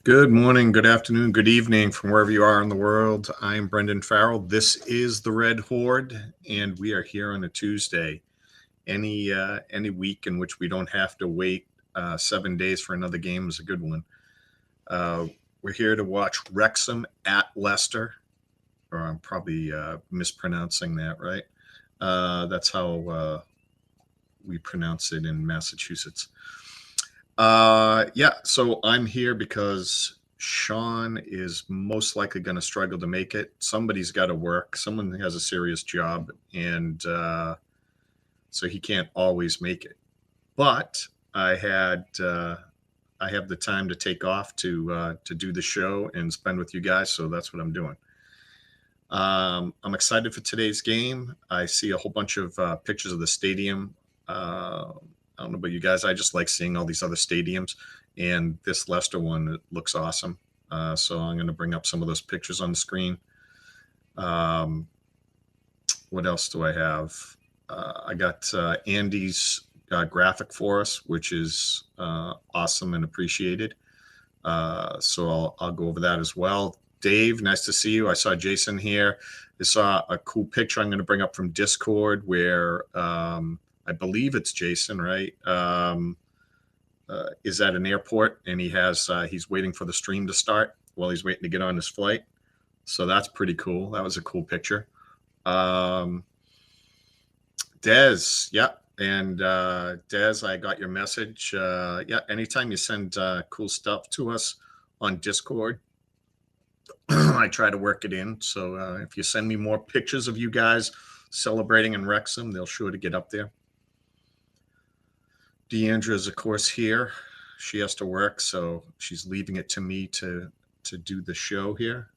Good morning, good afternoon, good evening from wherever you are in the world. I'm Brendan Farrell. This is the Red Horde, and we are here on a Tuesday. Any week in which we don't have to wait 7 days for another game is a good one. Uh, we're here to watch Wrexham at Leicester, or I'm probably mispronouncing that, right? That's how we pronounce it in Massachusetts. Yeah, so I'm here because Shaun is most likely going to struggle to make it. Somebody's got to work. Someone has a serious job, and so he can't always make it. But I have the time to take off to do the show and spend with you guys, so that's what I'm doing. I'm excited for today's game. I see a whole bunch of pictures of the stadium. I don't know about you guys. I just like seeing all these other stadiums, and this Leicester one looks awesome. So I'm going to bring up some of those pictures on the screen. What else do I have? I got Andy's graphic for us, which is awesome and appreciated. So I'll go over that as well. Dave, nice to see you. I saw Jason here. I saw a cool picture I'm going to bring up from Discord where I believe it's Jason, right? Is at an airport, and he's waiting for the stream to start while he's waiting to get on his flight. So that's pretty cool. That was a cool picture. Des, yeah. And Des, I got your message. Yeah, anytime you send cool stuff to us on Discord, I try to work it in. So if you send me more pictures of you guys celebrating in Wrexham, they'll sure to get up there. Deandra is, of course, here. She has to work, so she's leaving it to me to do the show here.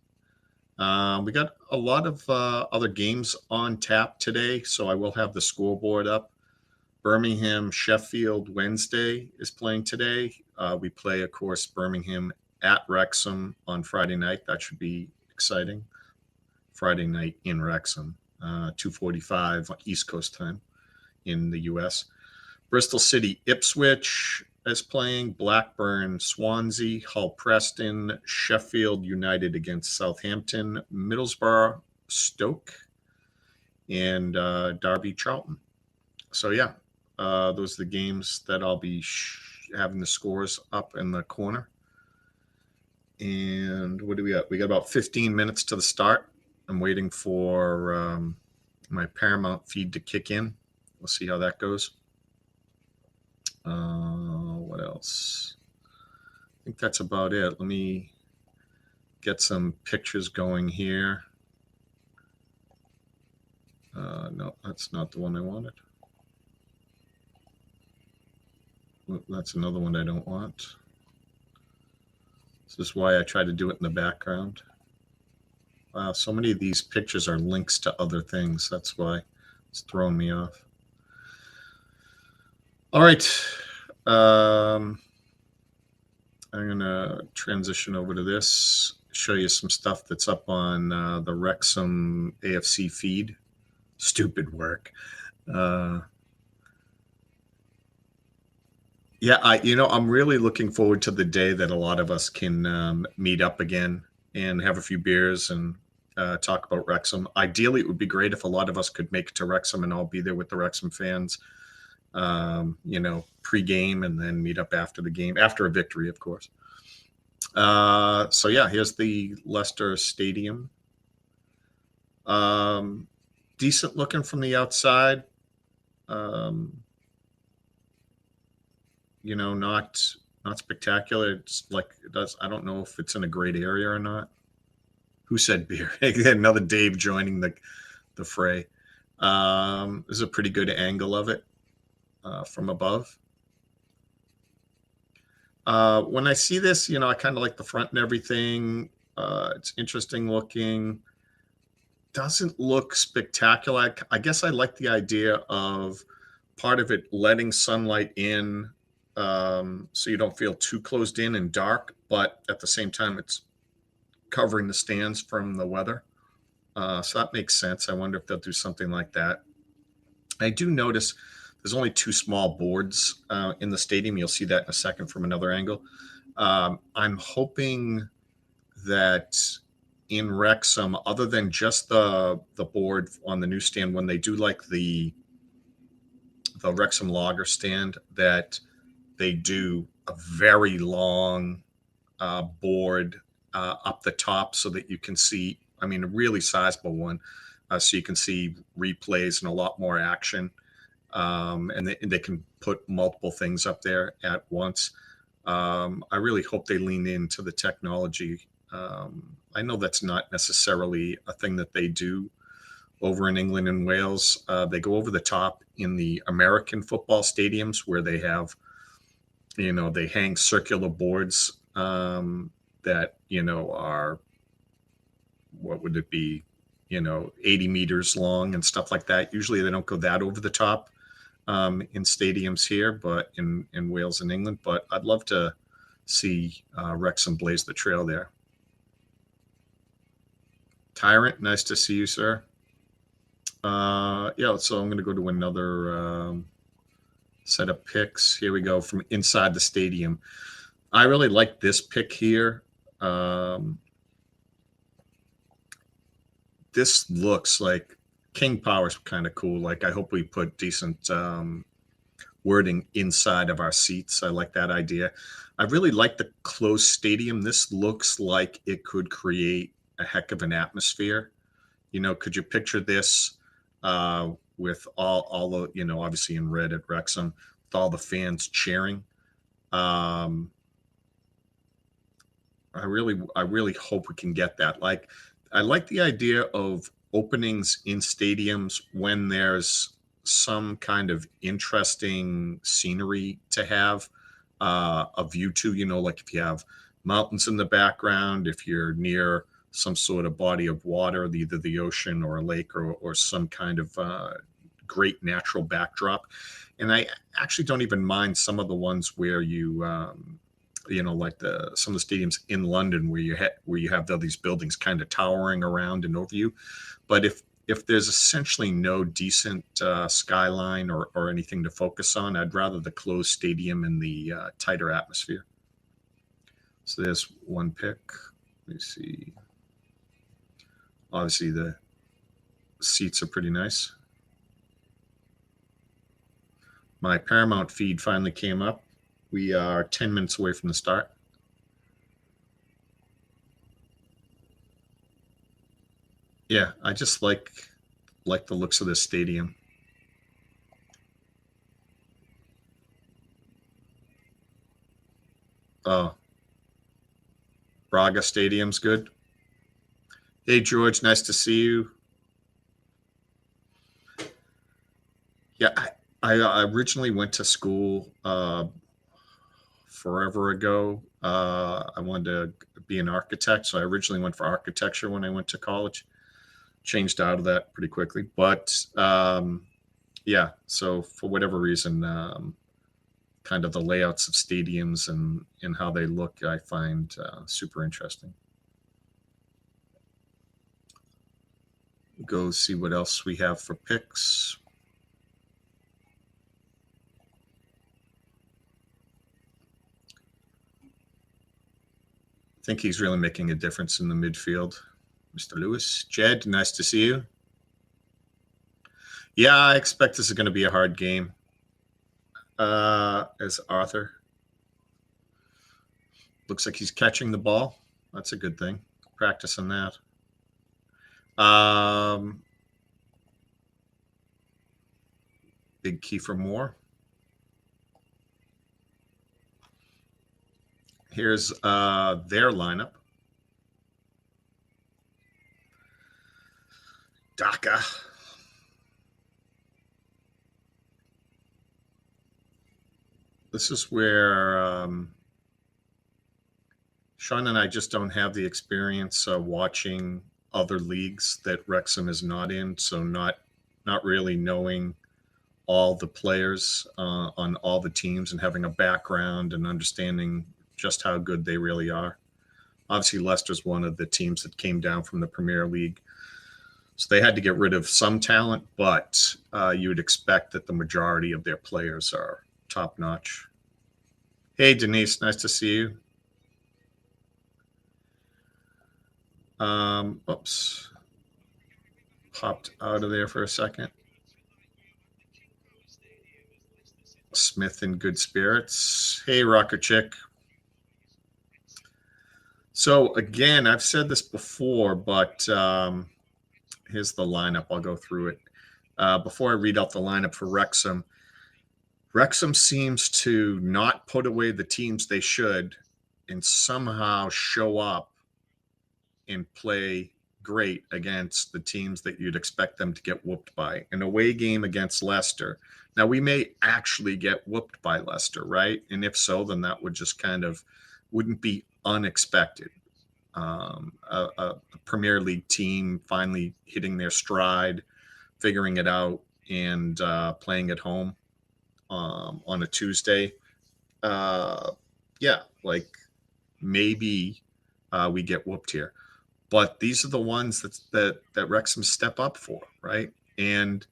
We got a lot of other games on tap today, so I will have the scoreboard up. Birmingham Sheffield Wednesday is playing today. We play, of course, Birmingham at Wrexham on Friday night. That should be exciting. Friday night in Wrexham, 2:45 East Coast time in the U.S. Bristol City Ipswich is playing. Blackburn Swansea, Hull Preston, Sheffield United against Southampton, Middlesbrough Stoke, and Derby Charlton. So yeah, those are the games that I'll be having the scores up in the corner. And what do we got? We got about 15 minutes to the start. I'm waiting for my Paramount feed to kick in. We'll see how that goes. What else? I think that's about it. Let me get some pictures going here. No, that's not the one I wanted. That's another one I don't want. This is why I try to do it in the background. Wow, so many of these pictures are links to other things. That's why it's throwing me off. All right. I'm going to transition over to this, show you some stuff that's up on the Wrexham AFC feed. Stupid work. Yeah, I'm really looking forward to the day that a lot of us can meet up again and have a few beers and talk about Wrexham. Ideally, it would be great if a lot of us could make it to Wrexham and all be there with the Wrexham fans, pre-game and then meet up after the game, after a victory, of course. So yeah, here's the Leicester Stadium. Decent looking from the outside. Not spectacular. It's like it does. I don't know if it's in a great area or not. Who said beer? Another Dave joining the fray. This is a pretty good angle of it from above. When I see this, I kind of like the front and everything. It's interesting looking. Doesn't look spectacular. I guess I like the idea of part of it letting sunlight in, so you don't feel too closed in and dark, but at the same time, it's covering the stands from the weather. So that makes sense. I wonder if they'll do something like that. I do notice there's only two small boards in the stadium. You'll see that in a second from another angle. I'm hoping that in Wrexham, other than just the board on the newsstand, when they do like the Wrexham Lager stand, that they do a very long board up the top so that you can see, I mean, a really sizable one, so you can see replays and a lot more action. And they can put multiple things up there at once. I really hope they lean into the technology. I know that's not necessarily a thing that they do over in England and Wales. They go over the top in the American football stadiums where they have, they hang circular boards that, are, what would it be, 80 meters long and stuff like that. Usually they don't go that over the top in stadiums here, but in Wales and England. But I'd love to see Wrexham blaze the trail there. Tyrant, nice to see you, sir. Yeah, so I'm going to go to another set of picks. Here we go from inside the stadium. I really like this pick here. This looks like King Power's kind of cool. Like, I hope we put decent wording inside of our seats. I like that idea. I really like the closed stadium. This looks like it could create a heck of an atmosphere. Could you picture this with all the, obviously in red at Wrexham, with all the fans cheering? I really hope we can get that. Like, I like the idea of openings in stadiums when there's some kind of interesting scenery to have a view to, like if you have mountains in the background, if you're near some sort of body of water, either the ocean or a lake or some kind of great natural backdrop. And I actually don't even mind some of the ones where you, like some of the stadiums in London where you have these buildings kind of towering around and over you. But if there's essentially no decent skyline or anything to focus on, I'd rather the closed stadium and the tighter atmosphere. So there's one pick. Let me see. Obviously, the seats are pretty nice. My Paramount feed finally came up. We are 10 minutes away from the start. Yeah, I just like the looks of this stadium. Oh, Braga Stadium's good. Hey, George, nice to see you. Yeah, I originally went to school forever ago. I wanted to be an architect, so I originally went for architecture when I went to college. Changed out of that pretty quickly, but yeah. So for whatever reason, kind of the layouts of stadiums and how they look, I find super interesting. Go see what else we have for picks. I think he's really making a difference in the midfield. Mr. Lewis. Jed, nice to see you. Yeah, I expect this is going to be a hard game. As Arthur. Looks like he's catching the ball. That's a good thing. Practice on that. Big Kiefer Moore. Here's their lineup. Daka. This is where Shaun and I just don't have the experience watching other leagues that Wrexham is not in, so not really knowing all the players on all the teams and having a background and understanding just how good they really are. Obviously, Leicester's one of the teams that came down from the Premier League, so they had to get rid of some talent, but you would expect that the majority of their players are top-notch. Hey, Denise, nice to see you. Oops. Popped out of there for a second. Smith in good spirits. Hey, Rocker Chick. So again, I've said this before, but here's the lineup. I'll go through it. Before I read out the lineup for Wrexham, Wrexham seems to not put away the teams they should and somehow show up and play great against the teams that you'd expect them to get whooped by. An away game against Leicester. Now, we may actually get whooped by Leicester, right? And if so, then that would just kind of wouldn't be unexpected. A Premier League team finally hitting their stride, figuring it out, and playing at home on a Tuesday. Yeah, like maybe we get whooped here. But these are the ones that Wrexham step up for, right? And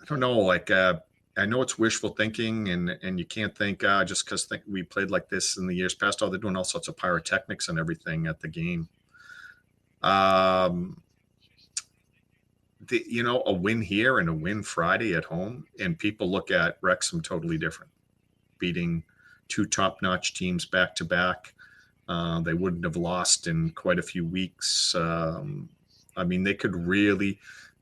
I don't know, like I know it's wishful thinking, and you can't think just because we played like this in the years past. Oh, they're doing all sorts of pyrotechnics and everything at the game. A win here and a win Friday at home, and people look at Wrexham totally different, beating two top-notch teams back to back. They wouldn't have lost in quite a few weeks. I mean, they could really.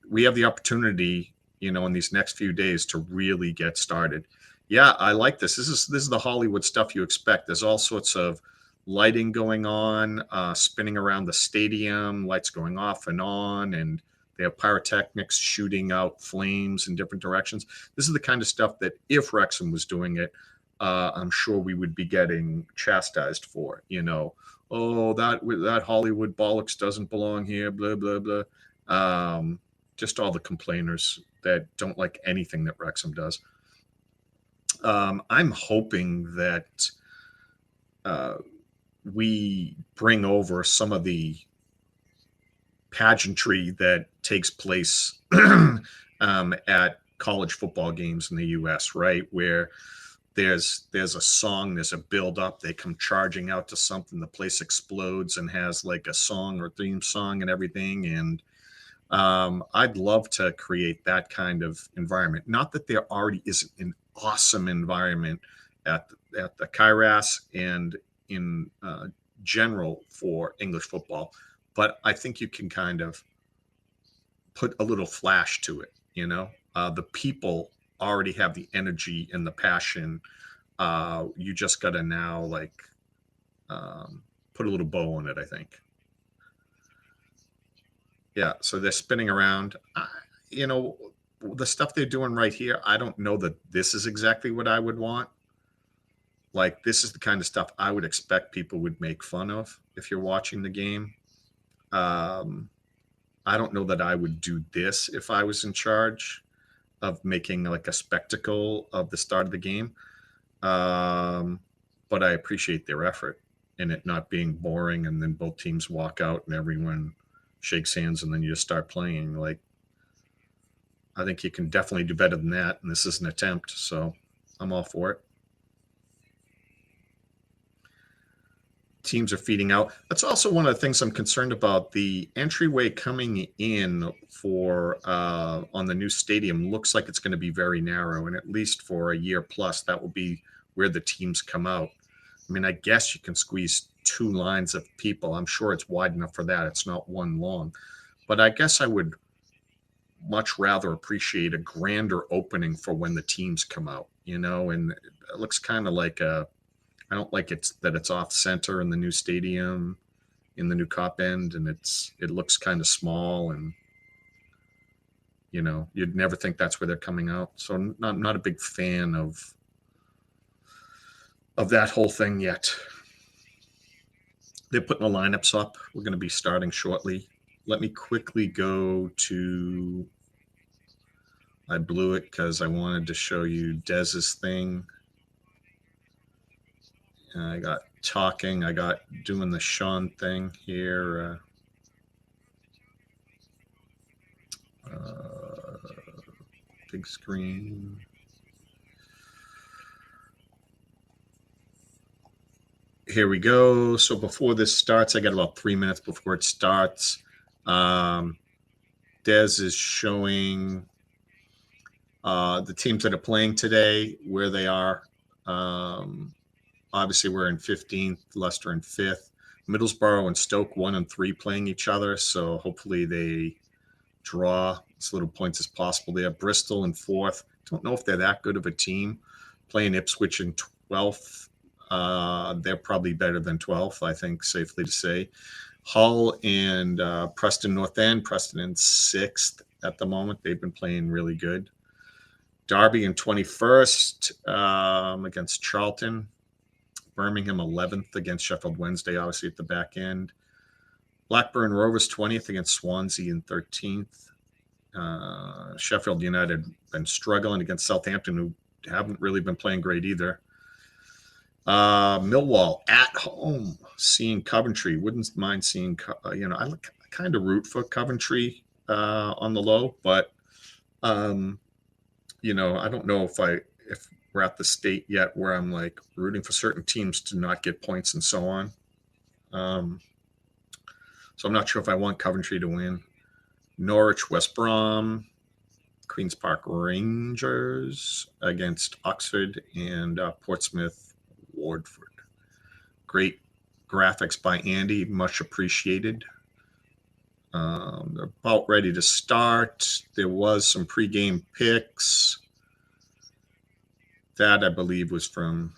We have the opportunity, in these next few days to really get started. Yeah, I like this. This is the Hollywood stuff you expect. There's all sorts of lighting going on, spinning around the stadium, lights going off and on, and they have pyrotechnics shooting out flames in different directions. This is the kind of stuff that if Wrexham was doing it, I'm sure we would be getting chastised for. Oh, that Hollywood bollocks doesn't belong here, blah, blah, blah. Just all the complainers that don't like anything that Wrexham does. I'm hoping that we bring over some of the pageantry that takes place at college football games in the U.S., right? Where there's a song, there's a build up, they come charging out to something, the place explodes and has like a song or theme song and everything. And I'd love to create that kind of environment. Not that there already isn't an awesome environment at the Kairos and in general for English football, but I think you can kind of put a little flash to it. The people already have the energy and the passion. You just got to now put a little bow on it, I think. Yeah, so they're spinning around. The stuff they're doing right here, I don't know that this is exactly what I would want. Like, this is the kind of stuff I would expect people would make fun of if you're watching the game. I don't know that I would do this if I was in charge of making like a spectacle of the start of the game. But I appreciate their effort in it not being boring and then both teams walk out and everyone shakes hands and then you just start playing. Like, I think you can definitely do better than that, and this is an attempt, so I'm all for it. Teams are feeding out. That's also one of the things I'm concerned about. The entryway coming in for on the new stadium looks like it's going to be very narrow, and at least for a year plus, that will be where the teams come out. I mean, I guess you can squeeze two lines of people. I'm sure it's wide enough for that. It's not one long. But I guess I would much rather appreciate a grander opening for when the teams come out, and it looks kind of like I don't like it's off center in the new stadium, in the new Cop End, and it looks kind of small, and you'd never think that's where they're coming out. So not a big fan of that whole thing yet. They're putting the lineups up. We're going to be starting shortly. Let me quickly go to. I blew it because I wanted to show you Dez's thing. I got talking. I got doing the Shaun thing here. Big screen. here we go. So before this starts, I got about 3 minutes before it starts. Des is showing the teams that are playing today, where they are. Obviously, we're in 15th, Leicester in 5th. Middlesbrough and Stoke 1 and 3 playing each other. So hopefully they draw as little points as possible there. Bristol in 4th. Don't know if they're that good of a team. Playing Ipswich in 12th. They're probably better than 12th, I think, safely to say. Hull and Preston North End. Preston in 6th at the moment. They've been playing really good. Derby in 21st against Charlton. Birmingham 11th against Sheffield Wednesday, obviously at the back end. Blackburn Rovers 20th against Swansea in 13th. Sheffield United been struggling against Southampton, who haven't really been playing great either. Millwall at home, seeing Coventry. Wouldn't mind seeing, I kind of root for Coventry on the low, but, I don't know if we're at the state yet where I'm like rooting for certain teams to not get points and so on. So I'm not sure if I want Coventry to win. Norwich, West Brom, Queen's Park Rangers against Oxford, and Portsmouth, Wardford. Great graphics by Andy, much appreciated. They're about ready to start. There was some pregame picks. That, I believe, was from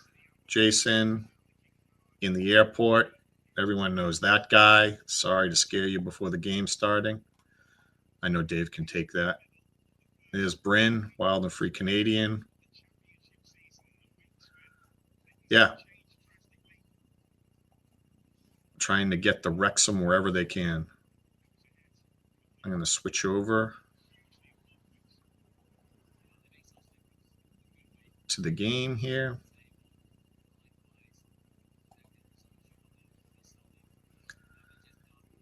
Jason in the airport. Everyone knows that guy. Sorry to scare you before the game starting. I know Dave can take that. There's Bryn, Wild and Free Canadian. Yeah. Trying to get the Wrexham wherever they can. I'm going to switch over to the game here.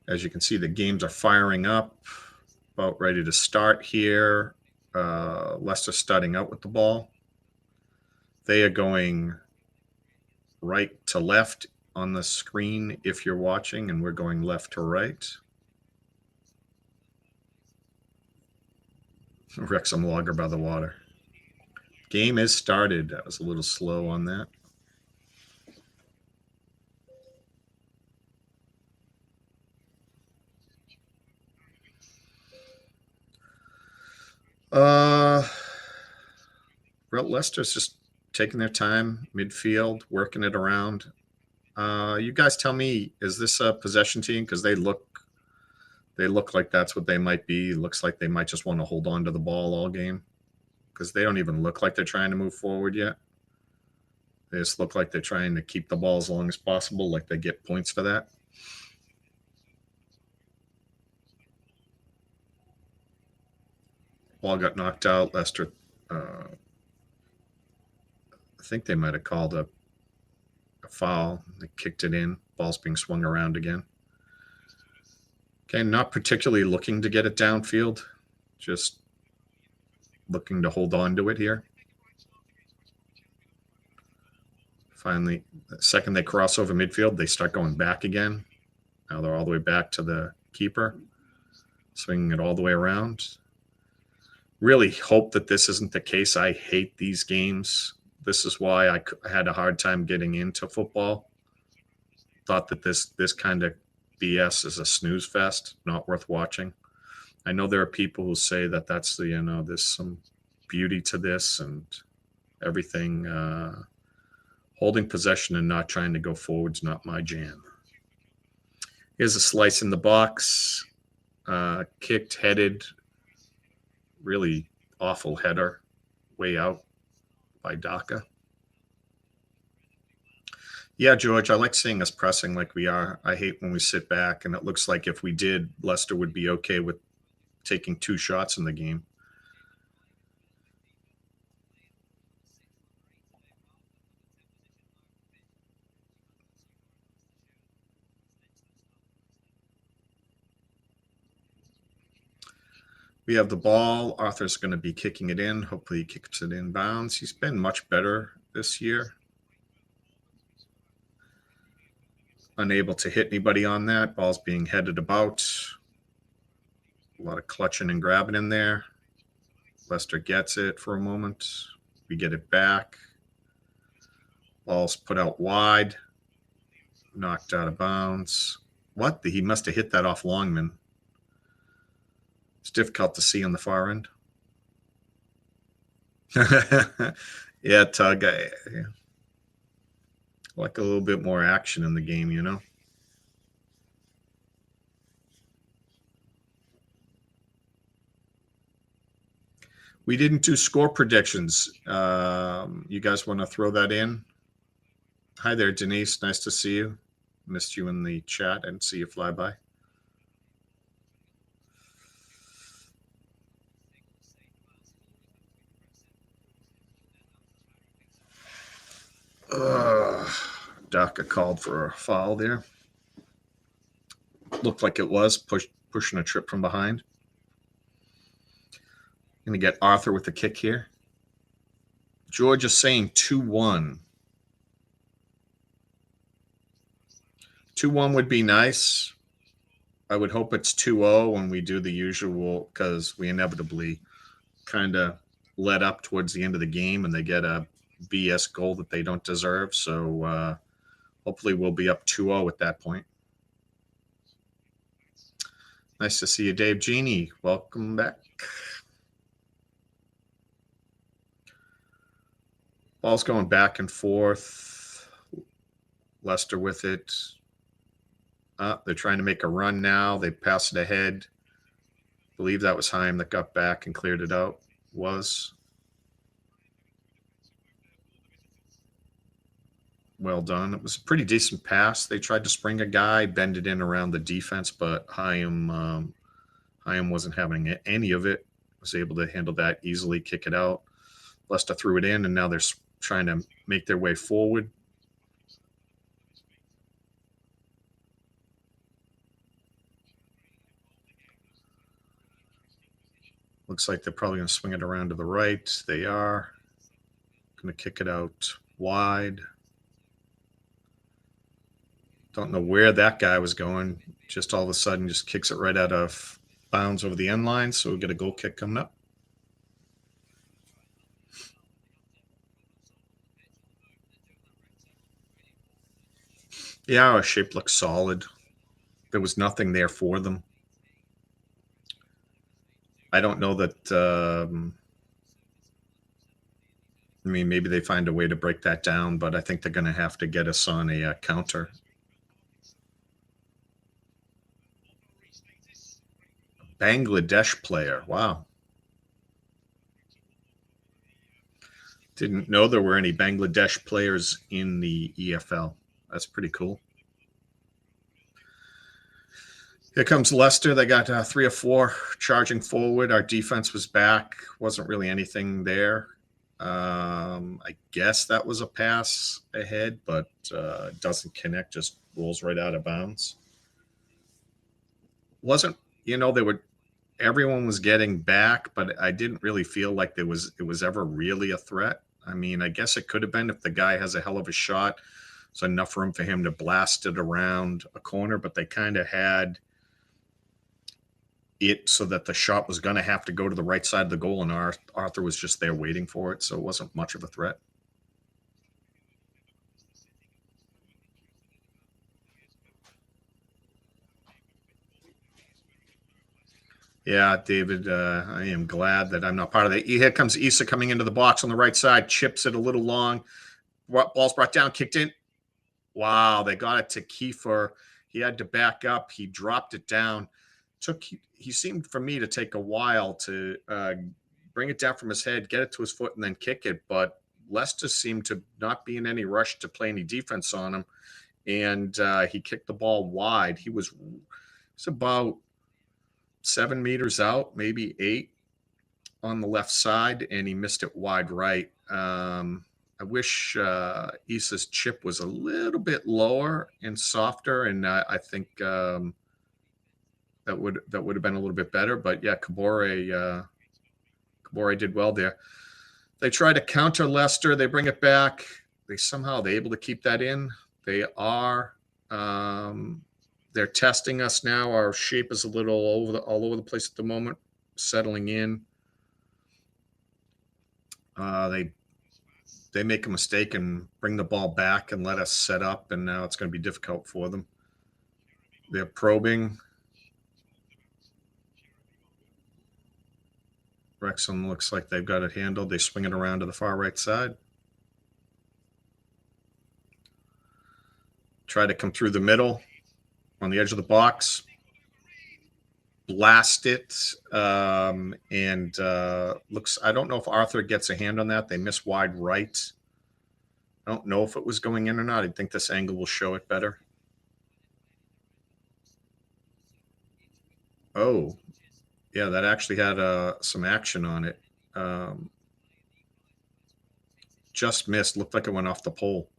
As you can see, the games are firing up, about ready to start here. Leicester starting out with the ball. They are going right to left on the screen if you're watching, and we're going left to right. Wrexham Lager by the water. Game is started. I was a little slow on that. Leicester's just taking their time, midfield, working it around. You guys tell me, is this a possession team? Because they look like that's what they might be. Looks like they might just want to hold on to the ball all game, because they don't even look like they're trying to move forward yet. They just look like they're trying to keep the ball as long as possible, like they get points for that. Ball got knocked out. Leicester, I think they might have called a foul. They kicked it in. Ball's being swung around again. Okay, not particularly looking to get it downfield, just looking to hold on to it here. Finally, the second they cross over midfield, they start going back again. Now they're all the way back to the keeper, swinging it all the way around. Really hope that this isn't the case. I hate these games. This is why I had a hard time getting into football. Thought that this kind of BS is a snooze fest, not worth watching. I know there are people who say that that's there's some beauty to this and everything. Holding possession and not trying to go forward is not my jam. Here's a slice in the box. Kicked, headed. Really awful header. Way out by Daka. Yeah, George, I like seeing us pressing like we are. I hate when we sit back, and it looks like if we did, Leicester would be okay with taking 2 shots in the game. We have the ball. Arthur's going to be kicking it in. Hopefully he kicks it in bounds. He's been much better this year. unable to hit anybody on that. Ball's being headed about. A lot of clutching and grabbing in there. Leicester gets it for a moment. We get it back. Ball's put out wide. Knocked out of bounds. What? He must have hit that off Longman. It's difficult to see on the far end. Yeah, Tug. I like a little bit more action in the game, you know? We didn't do score predictions. You guys want to throw that in? Hi there, Denise. Nice to see you. Missed you in the chat and see you fly by. Daka called for a foul there. Looked like it was pushing a trip from behind. Going to get Arthur with the kick here. George is saying 2-1. 2-1 would be nice. I would hope it's 2-0 when we do the usual, because we inevitably kind of let up towards the end of the game and they get a BS goal that they don't deserve. So hopefully we'll be up 2-0 at that point. Nice to see you, Dave Genie. Welcome back. Ball's going back and forth. Leicester with it. They're trying to make a run now. They pass it ahead. I believe that was Heim that got back and cleared it out. Was. Well done. It was a pretty decent pass. They tried to spring a guy, bend it in around the defense, but Heim wasn't having any of it. Was able to handle that easily, kick it out. Leicester threw it in, and now they're trying to make their way forward. Looks like they're probably going to swing it around to the right. They are going to kick it out wide. Don't know where that guy was going. Just all of a sudden just kicks it right out of bounds over the end line. So we'll get a goal kick coming up. Yeah, our shape looks solid. There was nothing there for them. I don't know that. I mean, maybe they find a way to break that down, but I think they're going to have to get us on a counter. Bangladesh player. Wow. Didn't know there were any Bangladesh players in the EFL. That's pretty cool. Here comes Leicester. They got 3 or 4 charging forward. Our defense was back. Wasn't really anything there. I guess that was a pass ahead, but doesn't connect, just rolls right out of bounds. Wasn't, everyone was getting back, but I didn't really feel like it was ever really a threat. I mean, I guess it could have been if the guy has a hell of a shot. It's enough room for him to blast it around a corner, but they kind of had it so that the shot was going to have to go to the right side of the goal, and Arthur was just there waiting for it, so it wasn't much of a threat. Yeah, David, I am glad that I'm not part of that. Here comes Issa coming into the box on the right side, chips it a little long. Ball's brought down, kicked in. Wow, they got it to Kiefer. He had to back up. He dropped it down. He seemed for me to take a while to bring it down from his head, get it to his foot, and then kick it. But Leicester seemed to not be in any rush to play any defense on him, and he kicked the ball wide. He was about 7 meters out, maybe 8 on the left side, and he missed it wide right. I wish Issa's chip was a little bit lower and softer, and I think that would have been a little bit better. But yeah, Kabore did well there. They try to counter Leicester. They bring it back. They able to keep that in. They are. They're testing us now. Our shape is a little all over the place at the moment, settling in. They make a mistake and bring the ball back and let us set up, and now it's going to be difficult for them. They're probing. Wrexham looks like they've got it handled. They swing it around to the far right side. Try to come through the middle on the edge of the box. Blast it. And looks, I don't know if Arthur gets a hand on that. They miss wide right. I don't know if it was going in or not. I think this angle will show it better. Oh, yeah, that actually had some action on it. Just missed. Looked like it went off the pole.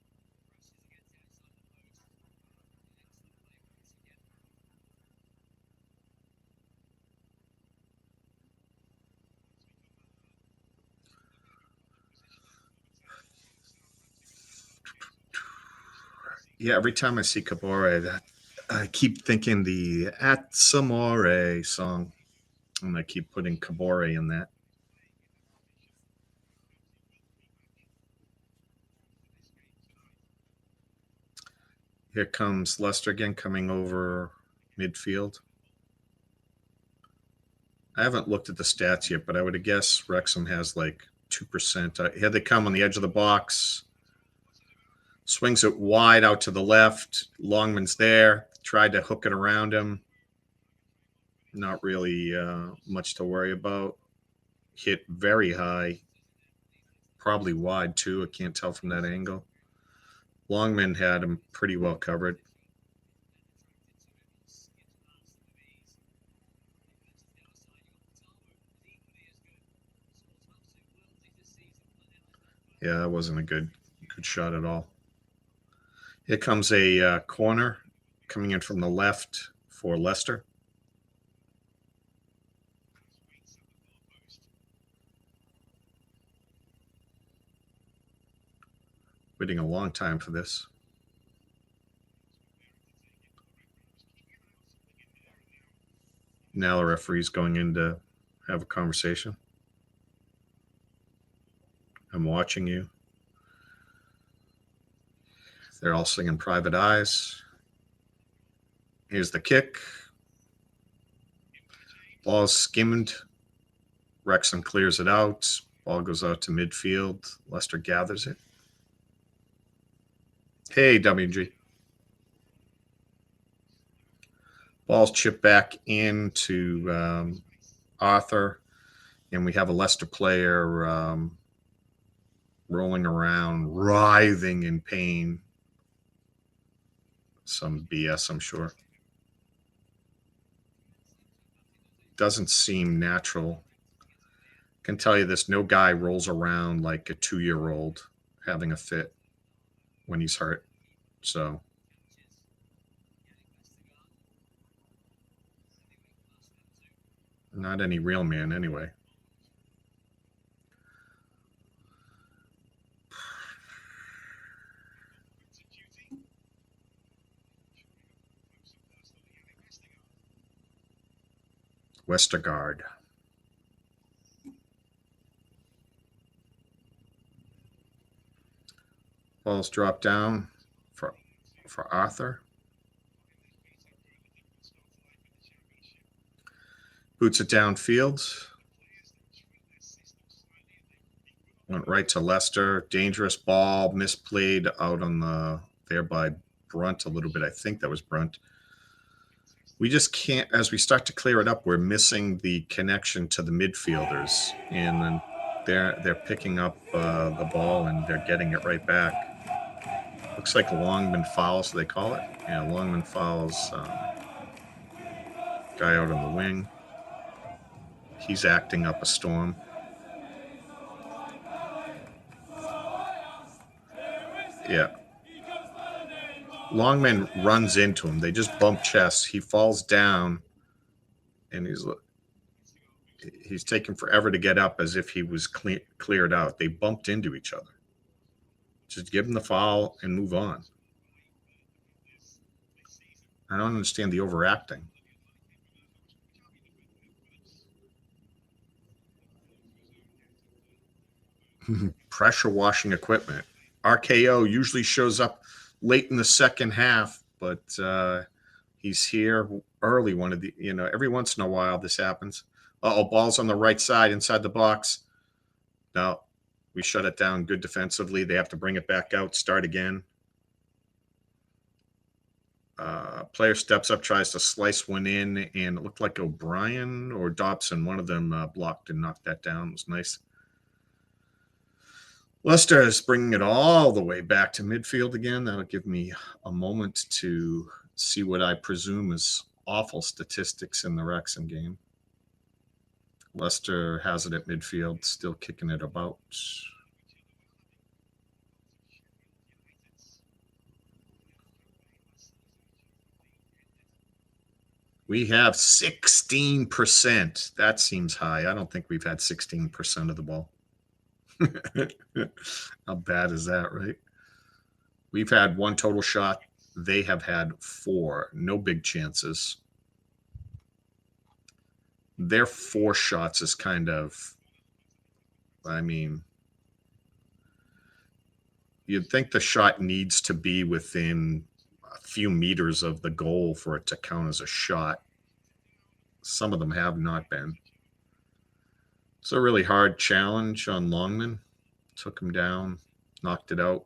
Yeah, every time I see Cabore, I keep thinking the At Samore song, and I keep putting Cabore in that. Here comes Leicester again, coming over midfield. I haven't looked at the stats yet, but I would guess Wrexham has like 2%. Here they come on the edge of the box. Swings it wide out to the left. Longman's there. Tried to hook it around him. Not really much to worry about. Hit very high. Probably wide, too. I can't tell from that angle. Longman had him pretty well covered. Yeah, that wasn't a good shot at all. Here comes a corner coming in from the left for Leicester. Waiting a long time for this. Now the referee's going in to have a conversation. I'm watching you. They're all singing Private Eyes. Here's the kick. Ball's skimmed. Wrexham clears it out. Ball goes out to midfield. Leicester gathers it. Hey, WG. Ball's chipped back into Arthur. And we have a Leicester player rolling around, writhing in pain. Some BS, I'm sure. Doesn't seem natural. I can tell you this, no guy rolls around like a 2-year-old having a fit when he's hurt. So not any real man anyway. Westergaard. Ball's dropped down for Arthur. Boots it downfield. Went right to Leicester. Dangerous ball, misplayed out on the there by Brunt a little bit. I think that was Brunt. We just can't, as we start to clear it up, we're missing the connection to the midfielders, and then they're picking up the ball and they're getting it right back. Looks like Longman fouls, they call it. Yeah, Longman fouls guy out on the wing. He's acting up a storm. Yeah. Longman runs into him. They just bump chests. He falls down, and he's taking forever to get up as if he was cleared out. They bumped into each other. Just give him the foul and move on. I don't understand the overacting. Pressure washing equipment. RKO usually shows up late in the second half, but he's here early. One of the, every once in a while this happens. Oh, ball's on the right side inside the box. No, we shut it down good defensively. They have to bring it back out, start again. Player steps up, tries to slice one in, and it looked like O'Brien or Dobson. One of them blocked and knocked that down. It was nice. Leicester is bringing it all the way back to midfield again. That'll give me a moment to see what I presume is awful statistics in the Wrexham game. Leicester has it at midfield, still kicking it about. We have 16%. That seems high. I don't think we've had 16% of the ball. How bad is that, right? We've had one total shot. They have had 4. No big chances. Their 4 shots is kind of, I mean, you'd think the shot needs to be within a few meters of the goal for it to count as a shot. Some of them have not been. It's a really hard challenge on Longman. Took him down, knocked it out.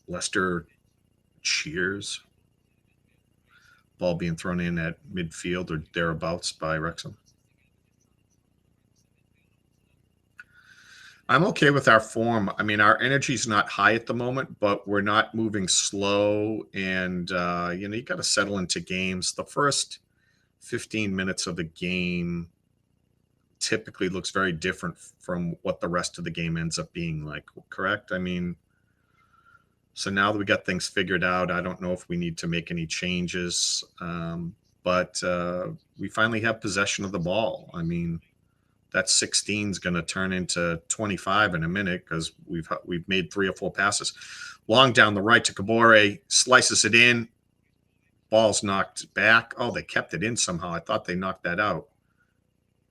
Leicester cheers. Ball being thrown in at midfield or thereabouts by Wrexham. I'm okay with our form. I mean, our energy's not high at the moment, but we're not moving slow. And, you got to settle into games. The first 15 minutes of the game typically looks very different from what the rest of the game ends up being like, correct? I mean, so now that we got things figured out, I don't know if we need to make any changes. But we finally have possession of the ball. I mean, that 16 is going to turn into 25 in a minute because we've made 3 or 4 passes. Long down the right to Kabore, slices it in. Ball's knocked back. Oh, they kept it in somehow. I thought they knocked that out.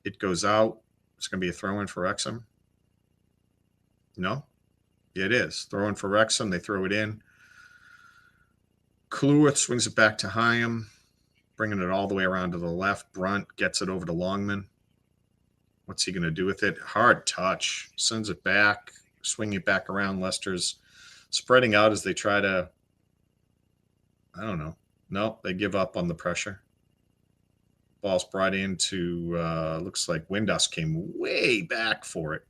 It goes out. It's going to be a throw-in for Wrexham. No? It is. Throw-in for Wrexham. They throw it in. Kluwer swings it back to Hyam, bringing it all the way around to the left. Brunt gets it over to Longman. What's he going to do with it? Hard touch. Sends it back. Swinging it back around. Leicester's spreading out as they try to, I don't know. No, they give up on the pressure. Ball's brought into, looks like Windus came way back for it.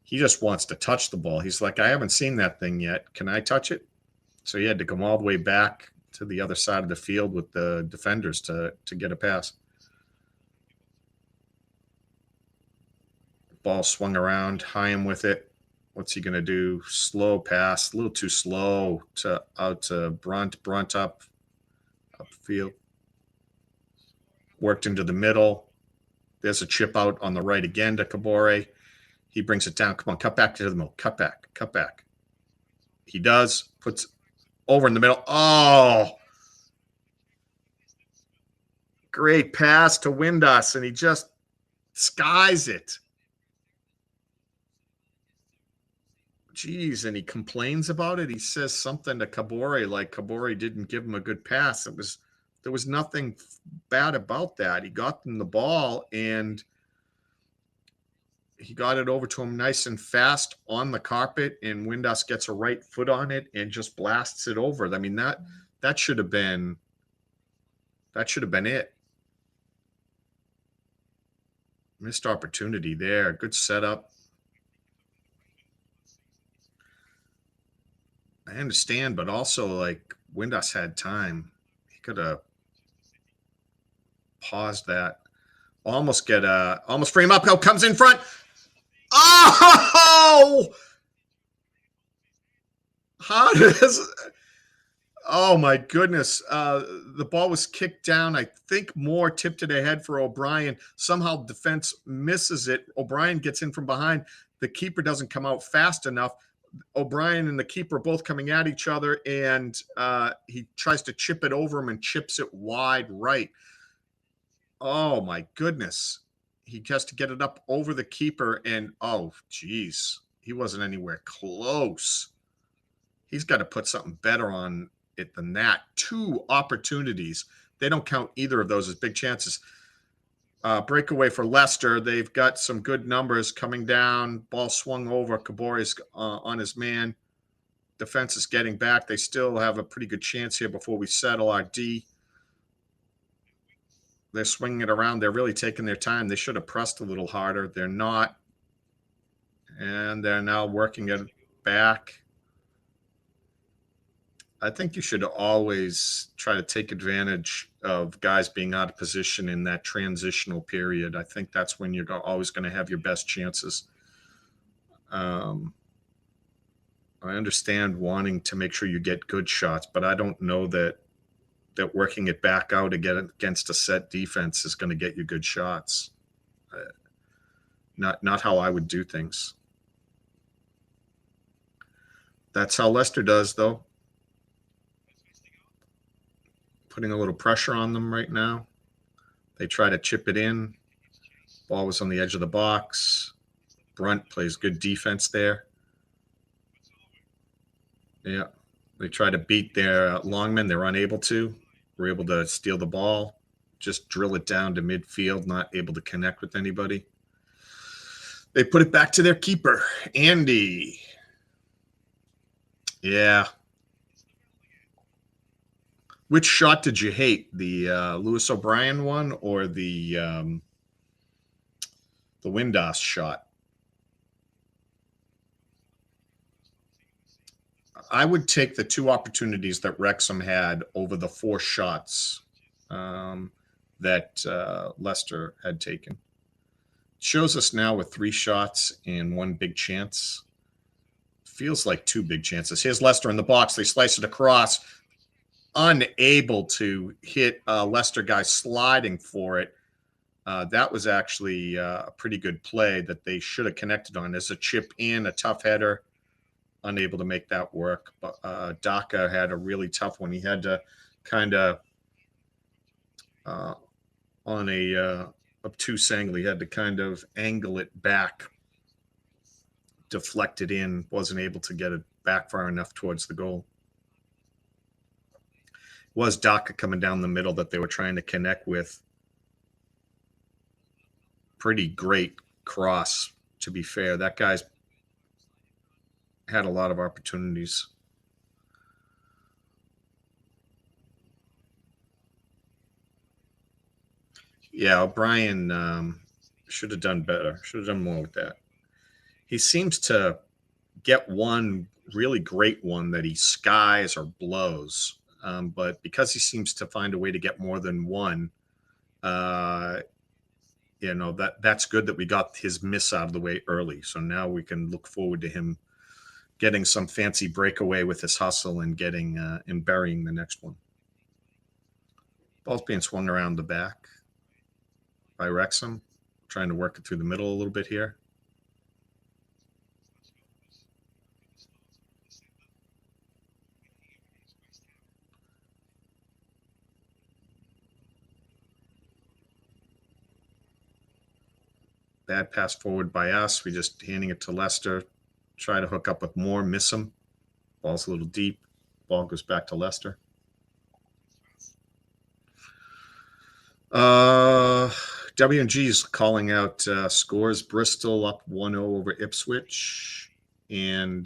He just wants to touch the ball. He's like, I haven't seen that thing yet. Can I touch it? So he had to come all the way back to the other side of the field with the defenders to get a pass. Ball swung around, Hyam with it. What's he going to do? Slow pass, a little too slow out to Brunt. Brunt upfield. Worked into the middle. There's a chip out on the right again to Kabore. He brings it down. Come on, cut back to the middle. Cut back. He does. Puts over in the middle. Oh! Great pass to Windus, and he just skies it. Jeez, and he complains about it. He says something to Kabore like Kabore didn't give him a good pass. There was nothing bad about that. He got them the ball, and he got it over to him nice and fast on the carpet, and Windus gets a right foot on it and just blasts it over. I mean, that should have been it. Missed opportunity there. Good setup. I understand, but also, like, Windus had time. He could have paused that. Almost frame up. How comes in front. Oh! How does... Oh, my goodness. The ball was kicked down. I think Moore tipped it ahead for O'Brien. Somehow defense misses it. O'Brien gets in from behind. The keeper doesn't come out fast enough. O'Brien and the keeper both coming at each other, and he tries to chip it over him and chips it wide right. Oh my goodness. He has to get it up over the keeper, and oh geez, he wasn't anywhere close. He's got to put something better on it than that. 2 opportunities. They don't count either of those as big chances. Breakaway for Leicester. They've got some good numbers coming down. Ball swung over. Kabore's on his man. Defense is getting back. They still have a pretty good chance here before we settle our D. They're swinging it around. They're really taking their time. They should have pressed a little harder. They're not. And they're now working it back. I think you should always try to take advantage of guys being out of position in that transitional period. I think that's when you're always going to have your best chances. I understand wanting to make sure you get good shots, but I don't know that working it back out against a set defense is going to get you good shots. Not how I would do things. That's how Leicester does, though. Putting a little pressure on them right now. They try to chip it in. Ball was on the edge of the box. Brunt plays good defense there. Yeah. They try to beat their longmen. They're unable to. We're able to steal the ball, just drill it down to midfield, not able to connect with anybody. They put it back to their keeper, Andy. Yeah. Which shot did you hate? The Lewis O'Brien one or the Windass shot? I would take the 2 opportunities that Wrexham had over the 4 shots that Leicester had taken. It shows us now with 3 shots and 1 big chance. Feels like 2 big chances. Here's Leicester in the box. They slice it across. Unable to hit Leicester guy sliding for it. That was actually a pretty good play that they should have connected on. There's a chip in, a tough header. Unable to make that work. But Daka had a really tough one. He had to kind of on a obtuse angle. He had to kind of angle it back, deflect it in. Wasn't able to get it back far enough towards the goal. It was Daka coming down the middle that they were trying to connect with. Pretty great cross, to be fair. That guy's had a lot of opportunities. Yeah, O'Brien should have done better. Should have done more with that. He seems to get one really great one that he skies or blows. But because he seems to find a way to get more than one, that's good that we got his miss out of the way early. So now we can look forward to him getting some fancy breakaway with his hustle and getting and burying the next one. Ball's being swung around the back by Wrexham, trying to work it through the middle a little bit here. Bad pass forward by us. We just handing it to Leicester. Try to hook up with more, miss him. Ball's a little deep. Ball goes back to Leicester. W&G's calling out scores. Bristol up 1-0 over Ipswich. And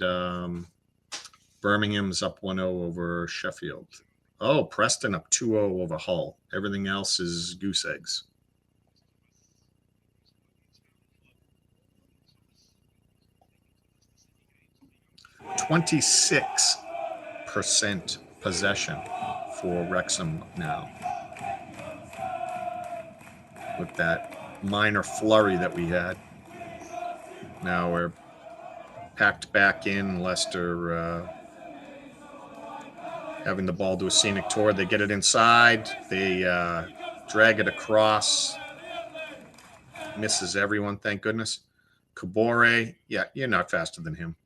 Birmingham's up 1-0 over Sheffield. Oh, Preston up 2-0 over Hull. Everything else is goose eggs. %26 possession for Wrexham now. With that minor flurry that we had. Now we're packed back in. Leicester having the ball do a scenic tour. They get it inside. They drag it across. Misses everyone, thank goodness. Kabore, yeah, you're not faster than him.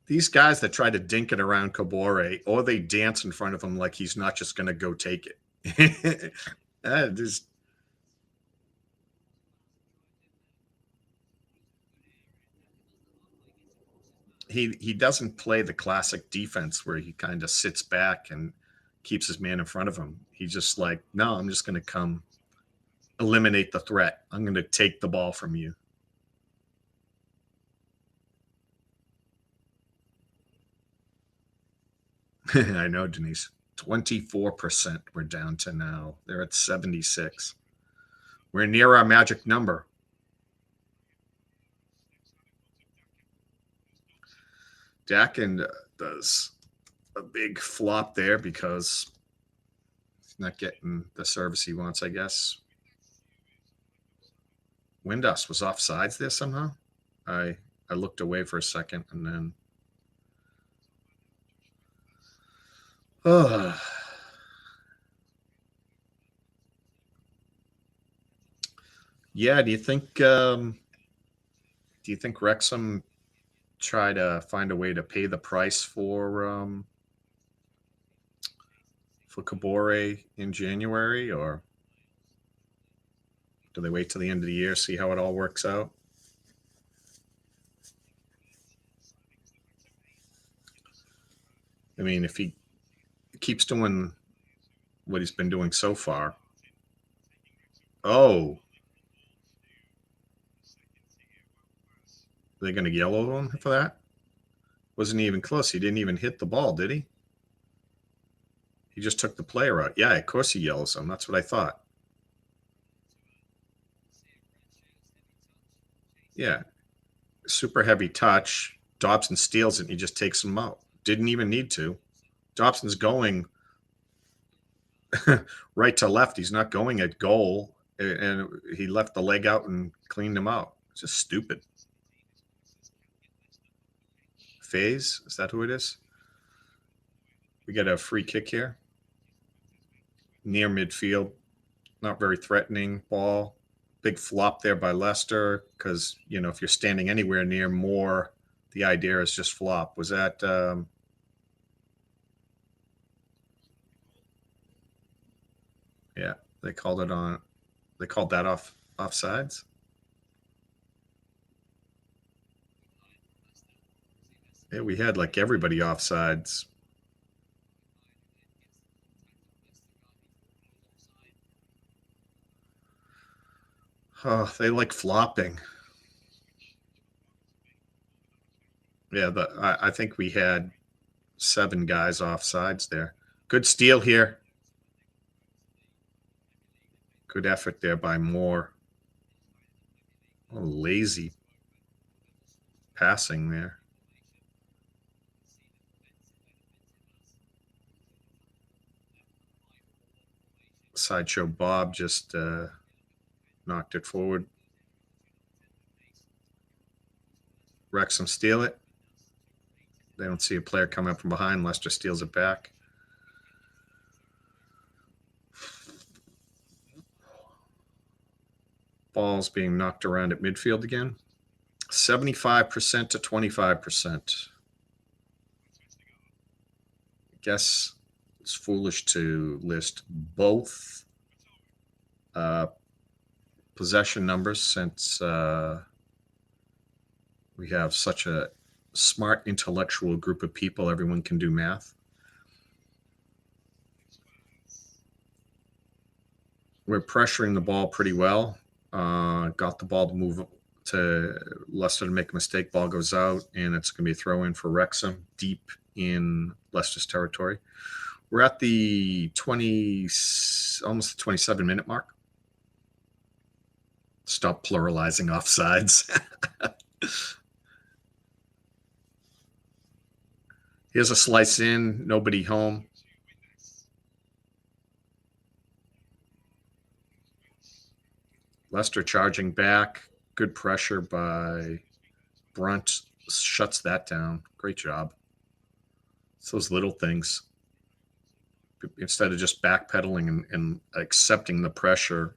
These guys that try to dink it around Kabore, or they dance in front of him like he's not just going to go take it. Just he doesn't play the classic defense where he kind of sits back and keeps his man in front of him. He's just like, no, I'm just going to come eliminate the threat. I'm going to take the ball from you. I know, Denise. 24% we're down to now. They're at 76. We're near our magic number. Dakin does a big flop there because he's not getting the service he wants, I guess. Windus was offsides there somehow. I looked away for a second and then. Oh. Yeah, do you think Wrexham try to find a way to pay the price for Kabore in January, or do they wait till the end of the year, see how it all works out? I mean, if he keeps doing what he's been doing so far. Oh. Are they going to yellow him for that? Wasn't even close. He didn't even hit the ball, did he? He just took the player out. Yeah, of course he yellows him. That's what I thought. Yeah. Super heavy touch. Dobson steals it and he just takes him out. Didn't even need to. Dobson's going right to left. He's not going at goal. And he left the leg out and cleaned him out. It's just stupid. Phase, is that who it is? We get a free kick here. Near midfield. Not very threatening ball. Big flop there by Leicester because, if you're standing anywhere near more, the idea is just flop. Was that yeah, they called that offsides. Yeah, we had like everybody offsides. Oh, they like flopping. Yeah, I think we had 7 guys offsides there. Good steal here. Good effort there by Moore. Oh, lazy passing there. Sideshow Bob just knocked it forward. Wrexham steal it. They don't see a player coming up from behind. Leicester steals it back. Ball's being knocked around at midfield again. 75% to 25%. I guess it's foolish to list both possession numbers since we have such a smart, intellectual group of people. Everyone can do math. We're pressuring the ball pretty well. Got the ball to move to Leicester to make a mistake. Ball goes out, and it's going to be a throw in for Wrexham deep in Leicester's territory. We're at the almost the 27-minute mark. Stop pluralizing offsides. Here's a slice in, nobody home. Leicester charging back. Good pressure by Brunt. Shuts that down. Great job. It's those little things. Instead of just backpedaling and accepting the pressure,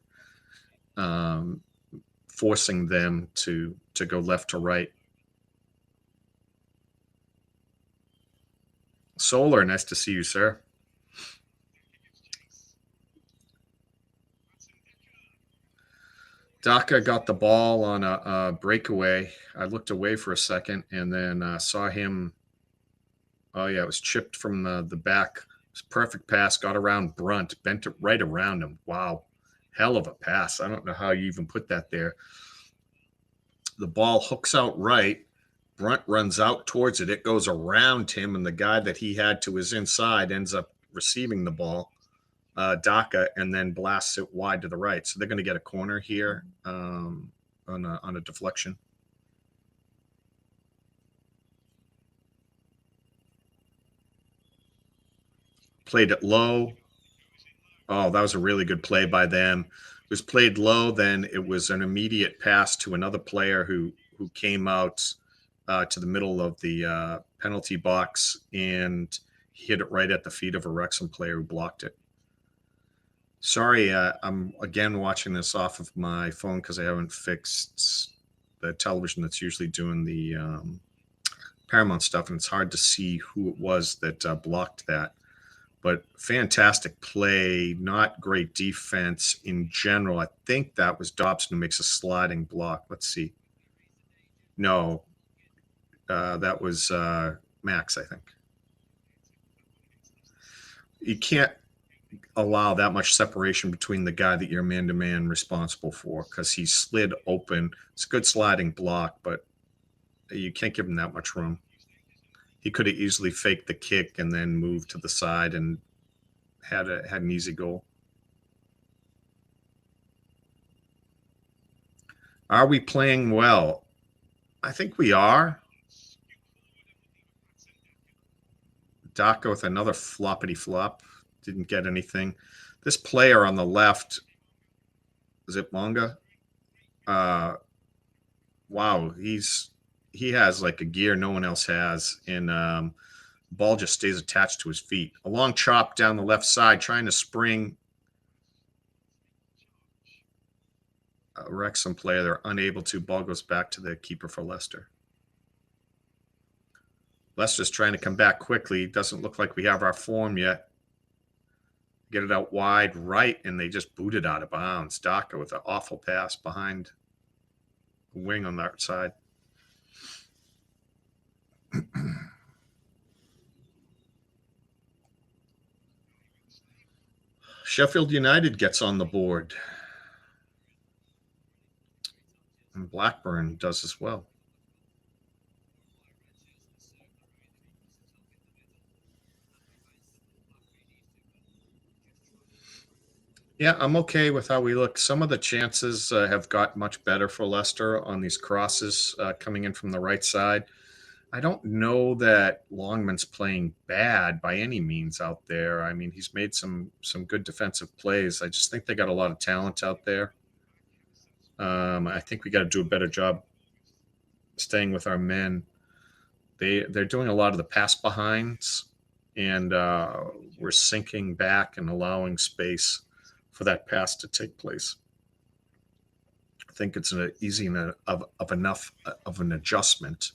forcing them to go left to right. Solar, nice to see you, sir. Daka got the ball on a breakaway. I looked away for a second and then saw him. Oh, yeah, it was chipped from the back. It was a perfect pass, got around Brunt, bent it right around him. Wow. Hell of a pass. I don't know how you even put that there. The ball hooks out right. Brunt runs out towards it. It goes around him, and the guy that he had to his inside ends up receiving the ball, Daka, and then blasts it wide to the right. So they're going to get a corner here on a deflection. Played it low. Oh, that was a really good play by them. It was played low, then it was an immediate pass to another player who came out to the middle of the penalty box and hit it right at the feet of a Wrexham player who blocked it. Sorry, I'm again watching this off of my phone because I haven't fixed the television that's usually doing the Paramount stuff, and it's hard to see who it was that blocked that. But fantastic play, not great defense in general. I think that was Dobson who makes a sliding block. Let's see. No, that was Max, I think. You can't allow that much separation between the guy that you're man-to-man responsible for because he slid open. It's a good sliding block, but you can't give him that much room. He could have easily faked the kick and then moved to the side and had an easy goal. Are we playing well? I think we are. Daka with another floppity flop. Didn't get anything. This player on the left, is it Manga? Wow, he has like a gear no one else has, and ball just stays attached to his feet. A long chop down the left side, trying to spring a Wrexham player. They're unable to. Ball goes back to the keeper for Leicester. Leicester's trying to come back quickly. Doesn't look like we have our form yet. Get it out wide right, and they just boot it out of bounds. Daka with an awful pass behind the wing on that side. Sheffield United gets on the board. And Blackburn does as well. Yeah, I'm okay with how we look. Some of the chances have got much better for Leicester on these crosses coming in from the right side. I don't know that Longman's playing bad by any means out there. I mean, he's made some good defensive plays. I just think they got a lot of talent out there. I think we got to do a better job staying with our men. They're doing a lot of the pass behinds, and we're sinking back and allowing space for that pass to take place. I think it's an easy enough of an adjustment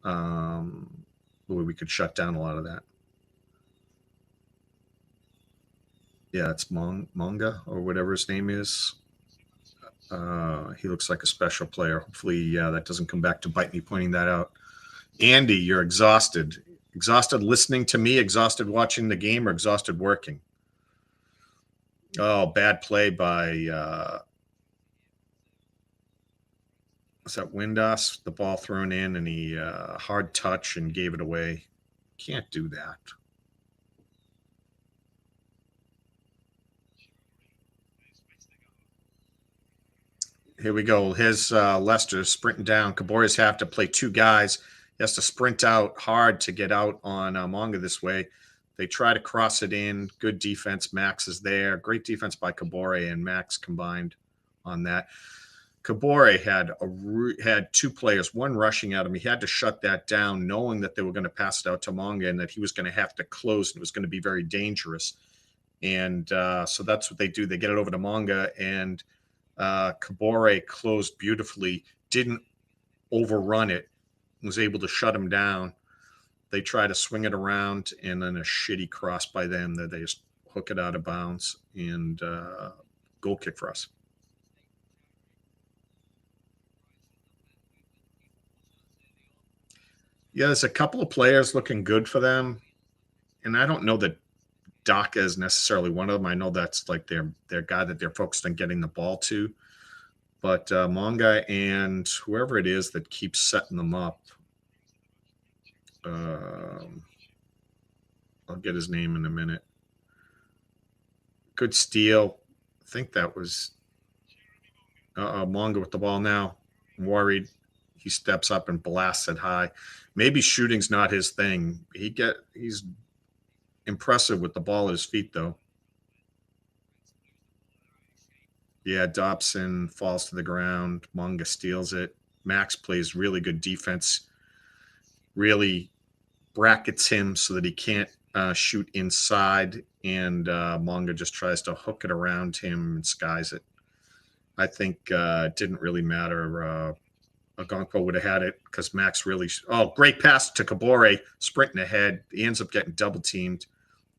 where we could shut down a lot of that. Yeah, it's Manga or whatever his name is. He looks like a special player. Hopefully, that doesn't come back to bite me pointing that out. Andy, you're exhausted. Exhausted listening to me, exhausted watching the game, or exhausted working? Oh, bad play by was that Windass? The ball thrown in, and he hard touch and gave it away. Can't do that. Here we go. Here's Leicester sprinting down. Kabori's have to play two guys. He has to sprint out hard to get out on Manga this way. They try to cross it in. Good defense. Max is there. Great defense by Kabore and Max combined on that. Kabore had two players, one rushing at him. He had to shut that down, knowing that they were going to pass it out to Manga and that he was going to have to close, and it was going to be very dangerous. And so that's what they do. They get it over to Manga, and Kabore closed beautifully, didn't overrun it, was able to shut him down. They try to swing it around, and then a shitty cross by them that they just hook it out of bounds, and goal kick for us. Yeah, there's a couple of players looking good for them, and I don't know that Daka is necessarily one of them. I know that's like their guy that they're focused on getting the ball to, but Manga and whoever it is that keeps setting them up, I'll get his name in a minute. Good steal. I think that was Manga with the ball now. I'm worried. He steps up and blasts it high. Maybe shooting's not his thing. He's impressive with the ball at his feet, though. Yeah, Dobson falls to the ground. Manga steals it. Max plays really good defense. Really brackets him so that he can't shoot inside, and Manga just tries to hook it around him and skies it. I think it didn't really matter. Ogonko would have had it because Max really. Great pass to Kabore, sprinting ahead. He ends up getting double teamed.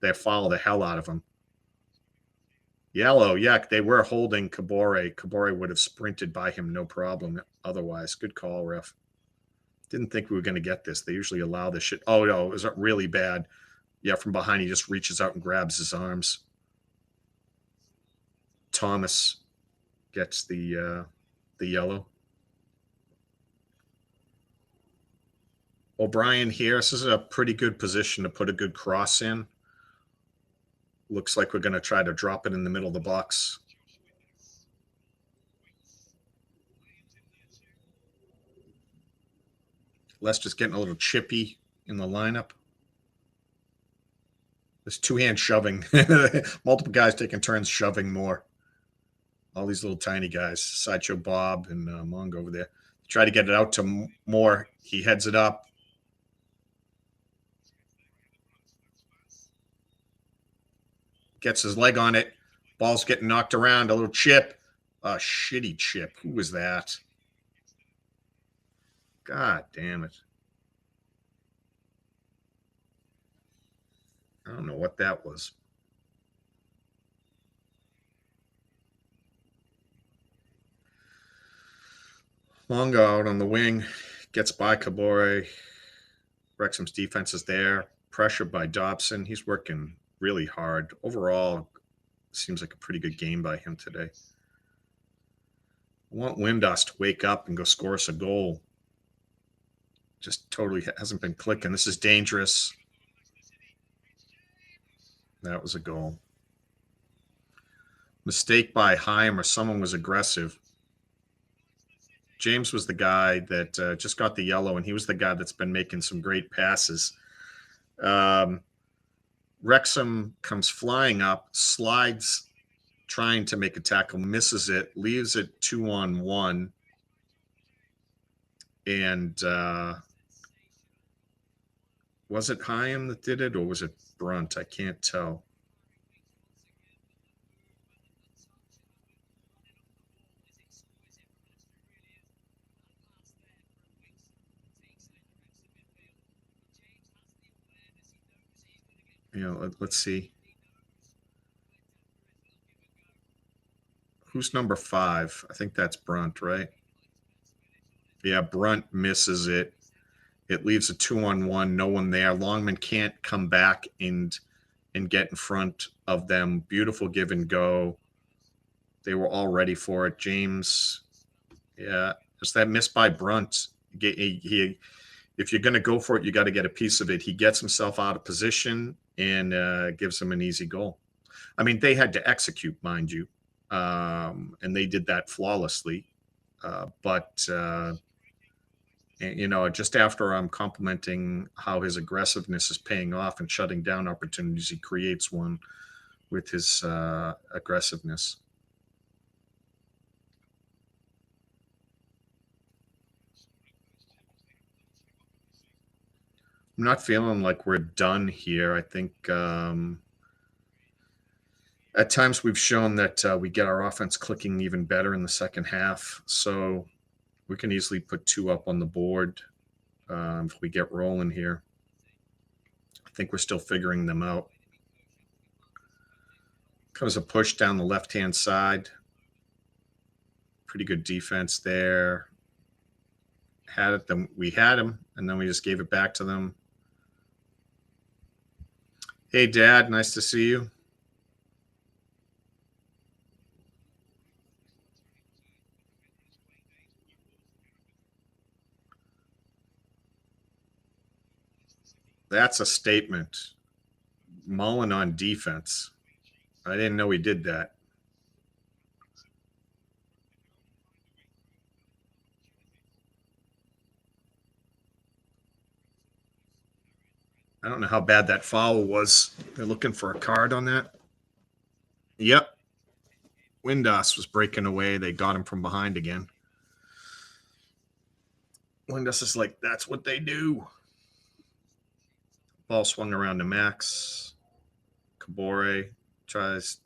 They follow the hell out of him. Yellow, yeah, they were holding Kabore. Kabore would have sprinted by him no problem otherwise. Good call, ref. Didn't think we were going to get this. They usually allow this shit. Oh, no, it was really bad. Yeah, from behind, he just reaches out and grabs his arms. Thomas gets the yellow. O'Brien here. This is a pretty good position to put a good cross in. Looks like we're going to try to drop it in the middle of the box. Leicester's getting a little chippy in the lineup. There's two-hand shoving. Multiple guys taking turns shoving more. All these little tiny guys. Sideshow Bob and Mong over there. Try to get it out to Moore. He heads it up. Gets his leg on it. Ball's getting knocked around. A little chip. A shitty chip. Who was that? God damn it. I don't know what that was. Longo out on the wing. Gets by Kabore. Wrexham's defense is there. Pressure by Dobson. He's working really hard. Overall, seems like a pretty good game by him today. I want Windass to wake up and go score us a goal. Just totally hasn't been clicking. This is dangerous. That was a goal. Mistake by Haim or someone was aggressive. James was the guy that just got the yellow, and he was the guy that's been making some great passes. Wrexham comes flying up, slides, trying to make a tackle, misses it, leaves it 2-on-1. And was it Haim that did it, or was it Brunt? I can't tell. Let's see. Who's number 5? I think that's Brunt, right? Yeah, Brunt misses it. It leaves a 2-on-1, no one there. Longman can't come back and get in front of them. Beautiful give and go. They were all ready for it. James, yeah, just that miss by Brunt. If you're going to go for it, you got to get a piece of it. He gets himself out of position and gives them an easy goal. I mean, they had to execute, mind you, and they did that flawlessly. Just after I'm complimenting how his aggressiveness is paying off and shutting down opportunities, he creates one with his aggressiveness. I'm not feeling like we're done here. I think at times we've shown that we get our offense clicking even better in the second half. So we can easily put 2 up on the board if we get rolling here. think we're still figuring them out. Comes a push down the left-hand side. Pretty good defense there. Had it, then we had him, and then we just gave it back to them. Hey, Dad, nice to see you. That's a statement. Mullen on defense. I didn't know he did that. I don't know how bad that foul was. They're looking for a card on that. Yep. Windass was breaking away. They got him from behind again. Windass is like, that's what they do. Ball swung around to Max. Kabore tries to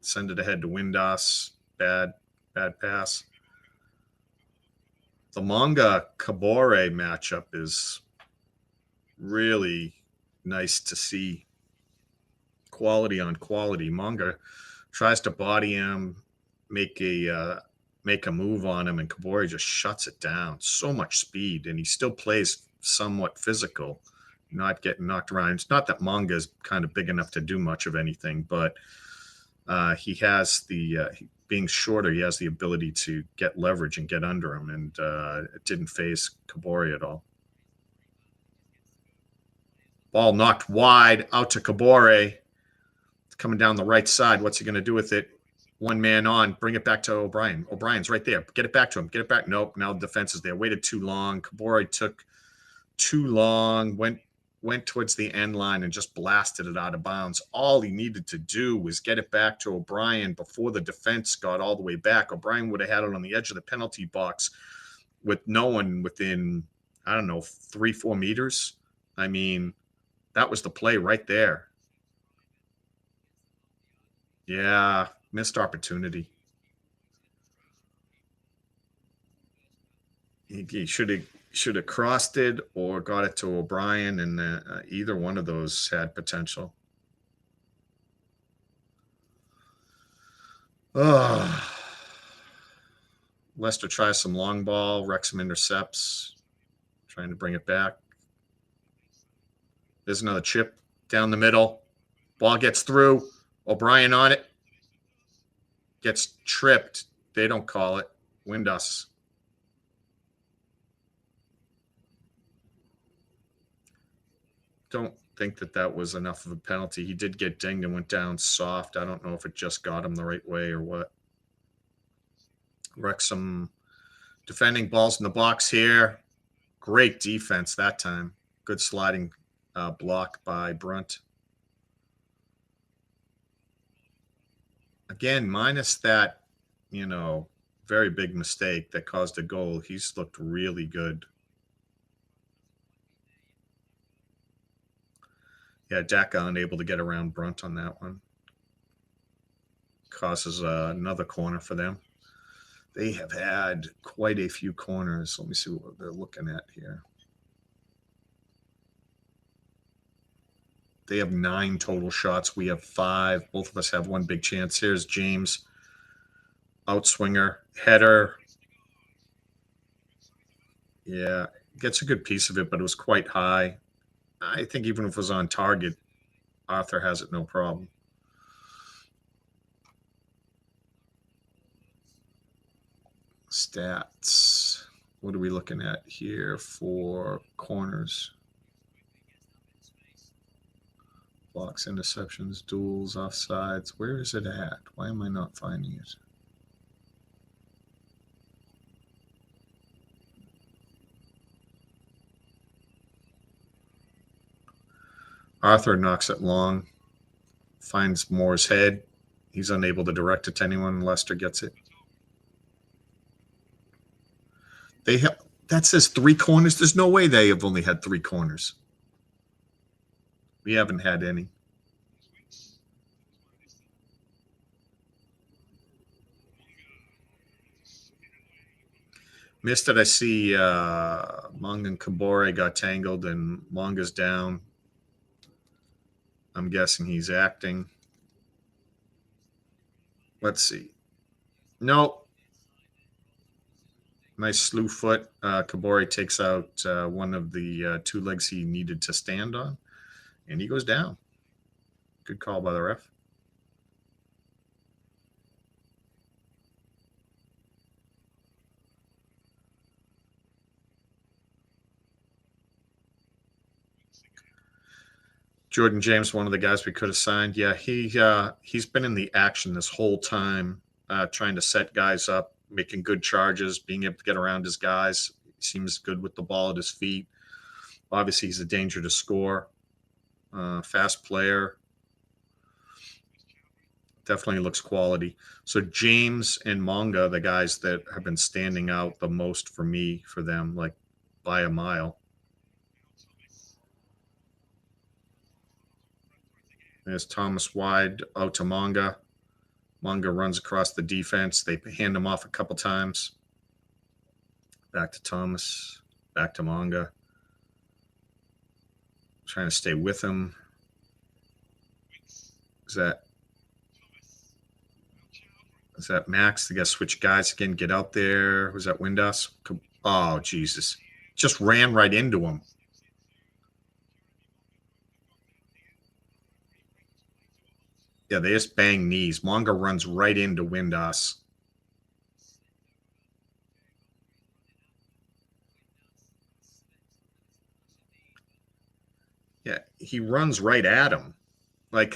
send it ahead to Windass. Bad pass. The Manga Kabore matchup is really nice to see. Quality on quality. Manga tries to body him, make a move on him, and Kabore just shuts it down. So much speed, and he still plays somewhat physical, not getting knocked around. It's not that Manga is kind of big enough to do much of anything, but he has the being shorter, he has the ability to get leverage and get under him, and it didn't phase Kabore at all. Ball knocked wide out to Kabore. It's coming down the right side. What's he going to do with it? One man on. Bring it back to O'Brien. O'Brien's right there. Get it back to him. Get it back. Nope. Now the defense is there. Waited too long. Kabore took too long. Went towards the end line and just blasted it out of bounds. All he needed to do was get it back to O'Brien before the defense got all the way back. O'Brien would have had it on the edge of the penalty box with no one within, I don't know, 3-4 meters. I mean, that was the play right there. Yeah, missed opportunity. He should have crossed it or got it to O'Brien, and either one of those had potential. Leicester tries some long ball. Wrexham intercepts, trying to bring it back. There's another chip down the middle. Ball gets through. O'Brien on it. Gets tripped. They don't call it. Windass. Don't think that was enough of a penalty. He did get dinged and went down soft. I don't know if it just got him the right way or what. Wrexham defending, balls in the box here. Great defense that time. Good sliding block by Brunt. Again, minus that, very big mistake that caused a goal, he's looked really good. Yeah, Daka unable to get around Brunt on that one. Causes another corner for them. They have had quite a few corners. Let me see what they're looking at here. They have 9 total shots. We have 5. Both of us have one big chance. Here's James. Outswinger. Header. Yeah, gets a good piece of it, but it was quite high. I think even if it was on target, Arthur has it no problem. Stats. What are we looking at here for corners? Blocks, interceptions, duels, offsides. Where is it at? Why am I not finding it? Arthur knocks it long, finds Moore's head. He's unable to direct it to anyone. Leicester gets it. That says 3 corners. There's no way they have only had 3 corners. We haven't had any. Missed it. I see Manga and Kabore got tangled, and Manga's down. I'm guessing he's acting. Let's see. No. Nice slew foot. Kabore takes out one of the two legs he needed to stand on, and he goes down. Good call by the ref. Jordan James, one of the guys we could have signed. Yeah, he's been in the action this whole time, trying to set guys up, making good charges, being able to get around his guys. He seems good with the ball at his feet. Obviously, he's a danger to score. Fast player. Definitely looks quality. So James and Monga, the guys that have been standing out the most for me, for them, like by a mile. There's Thomas wide out to Monga. Monga runs across the defense. They hand him off a couple times. Back to Thomas. Back to Monga. Trying to stay with him. Is that Max? They got to switch guys again. Get out there. Was that Windass? Oh, Jesus. Just ran right into him. Yeah, they just bang knees. Monga runs right into Windass. Yeah, he runs right at him. Like,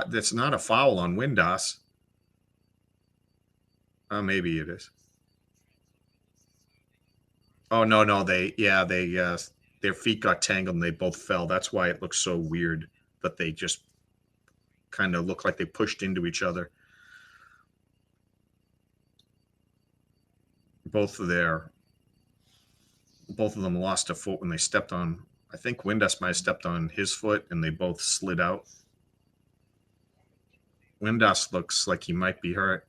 that's not a foul on Windass. Oh, maybe it is. Oh, no. Their feet got tangled and they both fell. That's why it looks so weird. But they just kind of look like they pushed into each other. Both of them lost a foot when they stepped on. I think Windass might have stepped on his foot and they both slid out. Windass looks like he might be hurt.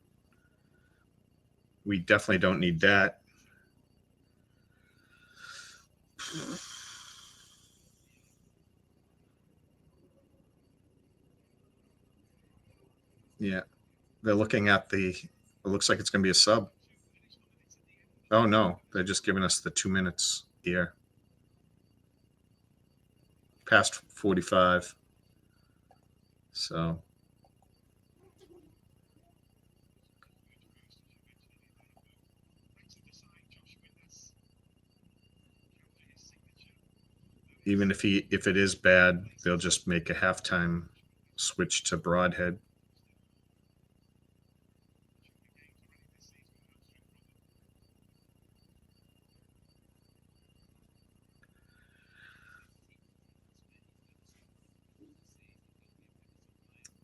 We definitely don't need that. Yeah. They're looking at it looks like it's going to be a sub. Oh, no. They're just giving us the 2 minutes here. Past 45. So. Even if it is bad, they'll just make a halftime switch to Broadhead.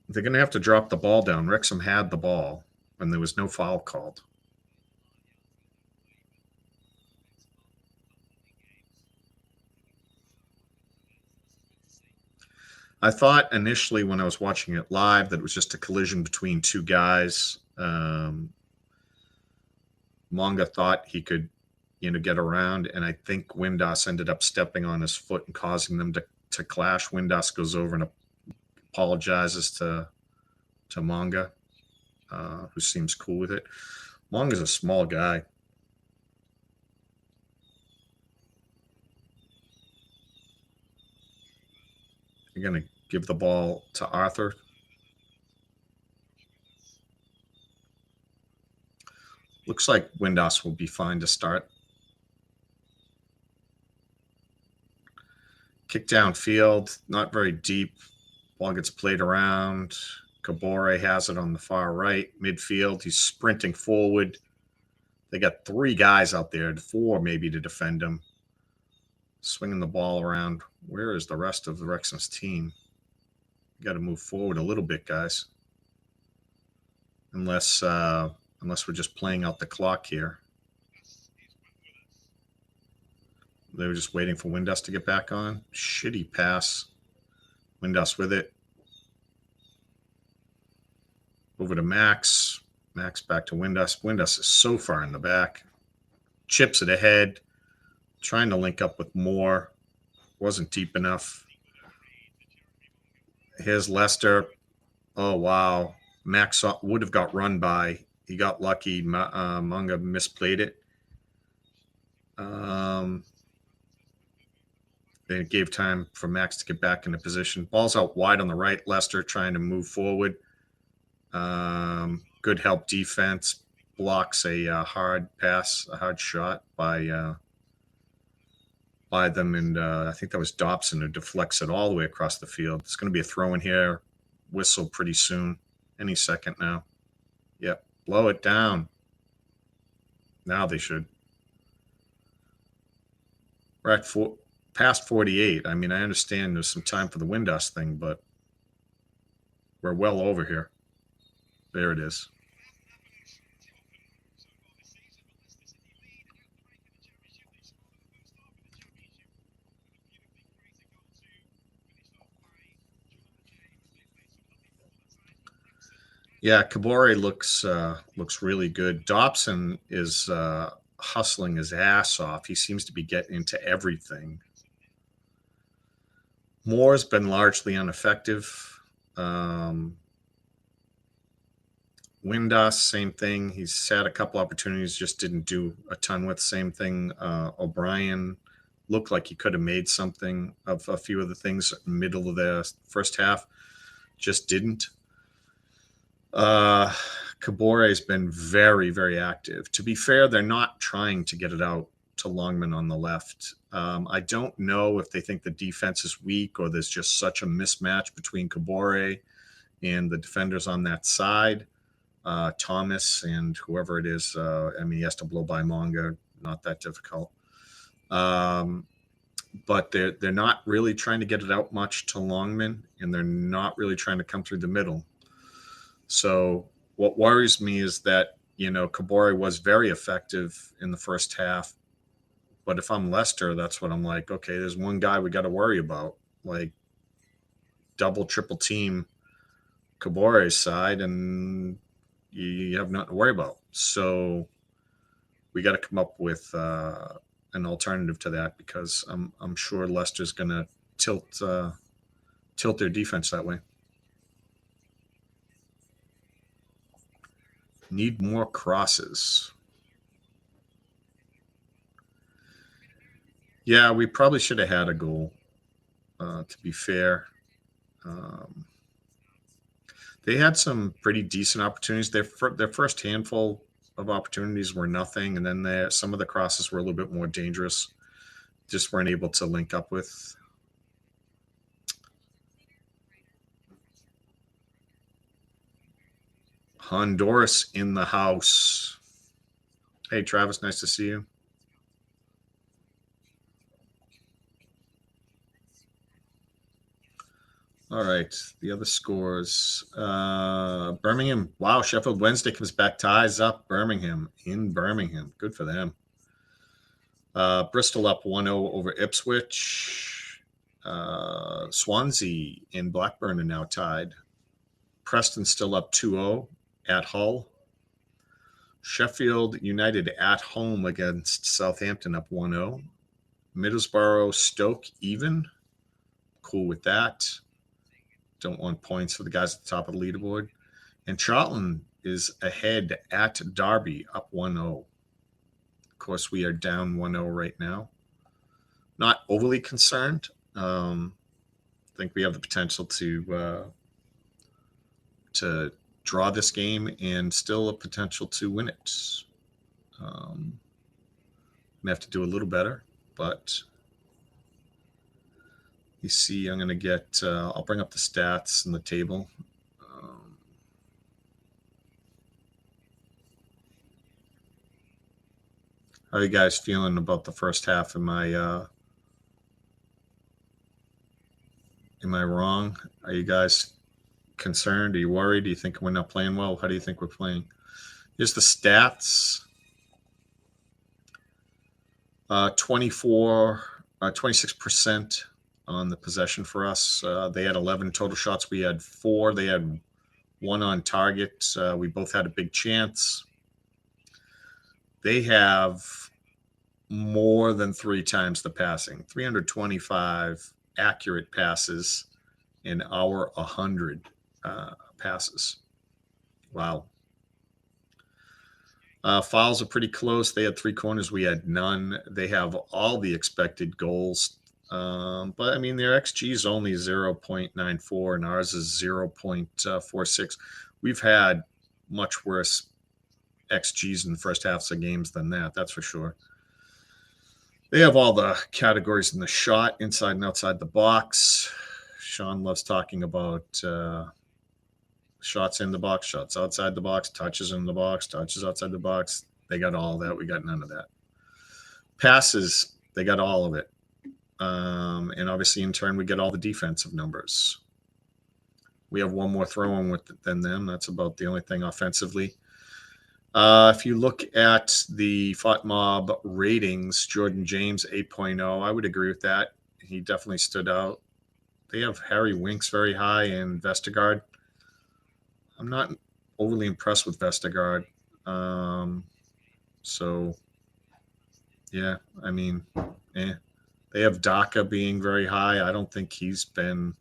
They're going to have to drop the ball down. Wrexham had the ball, and there was no foul called. I thought initially when I was watching it live that it was just a collision between two guys. Monga thought he could, get around, and I think Windass ended up stepping on his foot and causing them to clash. Windass goes over and apologizes to Monga, who seems cool with it. Monga's a small guy. You're going to give the ball to Arthur. Looks like Windass will be fine to start. Kick downfield, not very deep. Ball gets played around. Kabore has it on the far right. Midfield, he's sprinting forward. They got 3 guys out there, 4 maybe, to defend him. Swinging the ball around. Where is the rest of the Wrexham's team? Got to move forward a little bit, guys. Unless we're just playing out the clock here. They were just waiting for Windass to get back on. Shitty pass. Windass with it. Over to Max. Max back to Windass. Windass is so far in the back. Chips it ahead. Trying to link up with Moore. Wasn't deep enough. Here's Leicester. Oh, wow. Max would have got run by. He got lucky. Munga misplayed it. It gave time for Max to get back into position. Ball's out wide on the right. Leicester trying to move forward. Good help defense. Blocks a hard pass, a hard shot by them. And I think that was Dobson who deflects it all the way across the field. It's going to be a throw in here. Whistle pretty soon. Any second now. Yep. Blow it down. Now they should. We're at past 48. I mean, I understand there's some time for the wind dust thing, but we're well over here. There it is. Yeah, Kabore looks really good. Dobson is hustling his ass off. He seems to be getting into everything. Moore's been largely ineffective. Windass, same thing. He's had a couple opportunities, just didn't do a ton with. Same thing. O'Brien looked like he could have made something of a few of the things middle of the first half, just didn't. Kabore has been very, very active. To be fair, they're not trying to get it out to Longman on the left. I don't know if they think the defense is weak or there's just such a mismatch between Kabore and the defenders on that side. Thomas and whoever it is. I mean, he has to blow by Monga. Not that difficult. But they're not really trying to get it out much to Longman, and they're not really trying to come through the middle. So what worries me is that, Kabore was very effective in the first half. But if I'm Leicester, that's what I'm like, okay, there's one guy we got to worry about. Like, double, triple team Kabore's side, and you have nothing to worry about. So we got to come up with an alternative to that, because I'm sure Leicester's going to tilt their defense that way. Need more crosses. Yeah, we probably should have had a goal, to be fair. They had some pretty decent opportunities. Their first handful of opportunities were nothing, and then some of the crosses were a little bit more dangerous. Just weren't able to link up with. Honduras in the house. Hey, Travis, nice to see you. All right, the other scores. Birmingham. Wow, Sheffield Wednesday comes back, ties up Birmingham in Birmingham. Good for them. Bristol up 1-0 over Ipswich. Swansea and Blackburn are now tied. Preston still up 2-0 at Hull. Sheffield United at home against Southampton up 1-0. Middlesbrough Stoke even. Cool with that. Don't want points for the guys at the top of the leaderboard. And Charlton is ahead at Derby up 1-0. Of course, we are down 1-0 right now. Not overly concerned. I think we have the potential to draw this game and still a potential to win it. We have to do a little better, but you see, I'm going to get, I'll bring up the stats in the table. How are you guys feeling about the first half? Am I wrong? Are you guys concerned? Are you worried? Do you think we're not playing well? How do you think we're playing? Here's the stats. 26% on the possession for us. They had 11 total shots. We had 4. They had 1 on target. We both had a big chance. They have more than 3 times the passing, 325 accurate passes in our 100 passes. Wow. Fouls are pretty close. They had 3 corners. We had none. They have all the expected goals. But I mean, their XG is only 0.94 and ours is 0.46. We've had much worse XGs in the first halves of games than that. That's for sure. They have all the categories in the shot, inside and outside the box. Shaun loves talking about shots in the box, shots outside the box, touches in the box, touches outside the box. They got all that. We got none of that. Passes, they got all of it. And obviously, in turn, we get all the defensive numbers. We have one more throw-in than them. That's about the only thing offensively. If you look at the FOTMob ratings, Jordan James 8.0, I would agree with that. He definitely stood out. They have Harry Winks very high and Vestergaard. I'm not overly impressed with Vestergaard. So, yeah, I mean, They have Daka being very high. I don't think he's been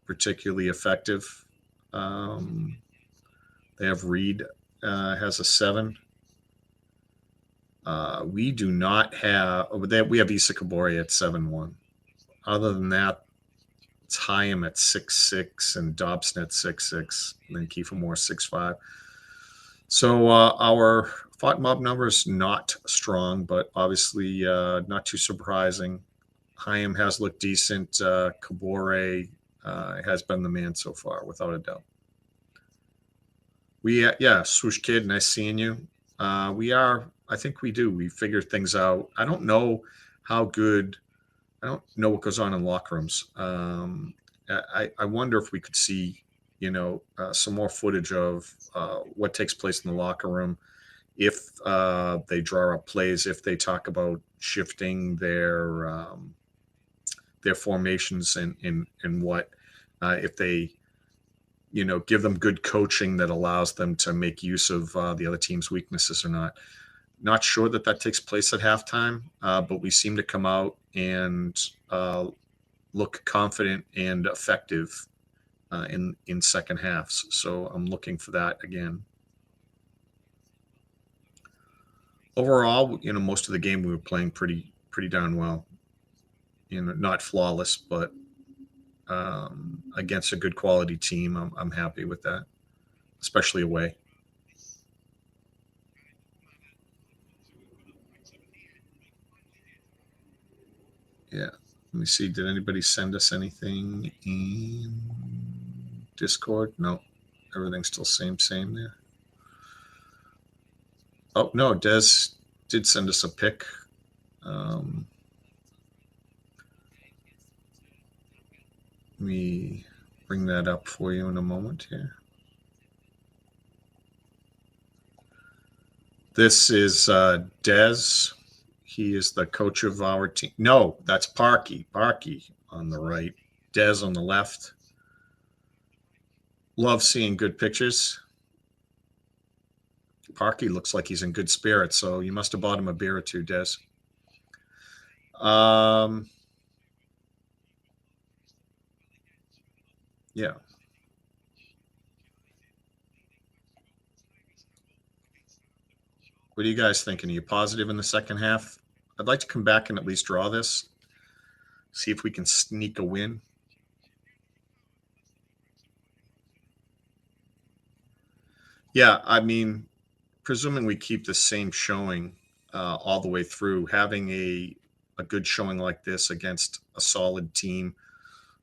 particularly effective. They have Reed has a 7. We do not have. We have Issa Kabori at 7.1. Other than that, it's Hyam at 6.6 and Dobson at 6.6, and then Kiefer Moore 6.5. So our FOTMob number is not strong, but obviously not too surprising. Hyam has looked decent. Kabore has been the man so far, without a doubt. Swoosh Kid, nice seeing you. I think we do. We figure things out. I don't know how good. I don't know what goes on in locker rooms. I wonder if we could see, some more footage of what takes place in the locker room. If they draw up plays, if they talk about shifting their formations and what, if they, give them good coaching that allows them to make use of the other team's weaknesses or not. Not sure that takes place at halftime, but we seem to come out and look confident and effective in second halves. So I'm looking for that again. Overall, most of the game we were playing pretty darn well. Not flawless, but against a good quality team, I'm happy with that, especially away. Yeah. Let me see. Did anybody send us anything in Discord? No. Everything's still same there. Oh, no. Des did send us a pic. Let me bring that up for you in a moment here. This is Des. He is the coach of our team. No, that's Parky. Parky on the right. Des on the left. Love seeing good pictures. Parky looks like he's in good spirits, so you must have bought him a beer or two, Des. Yeah. What are you guys thinking? Are you positive in the second half? I'd like to come back and at least draw this. See if we can sneak a win. Yeah, I mean, presuming we keep the same showing all the way through, having a good showing like this against a solid team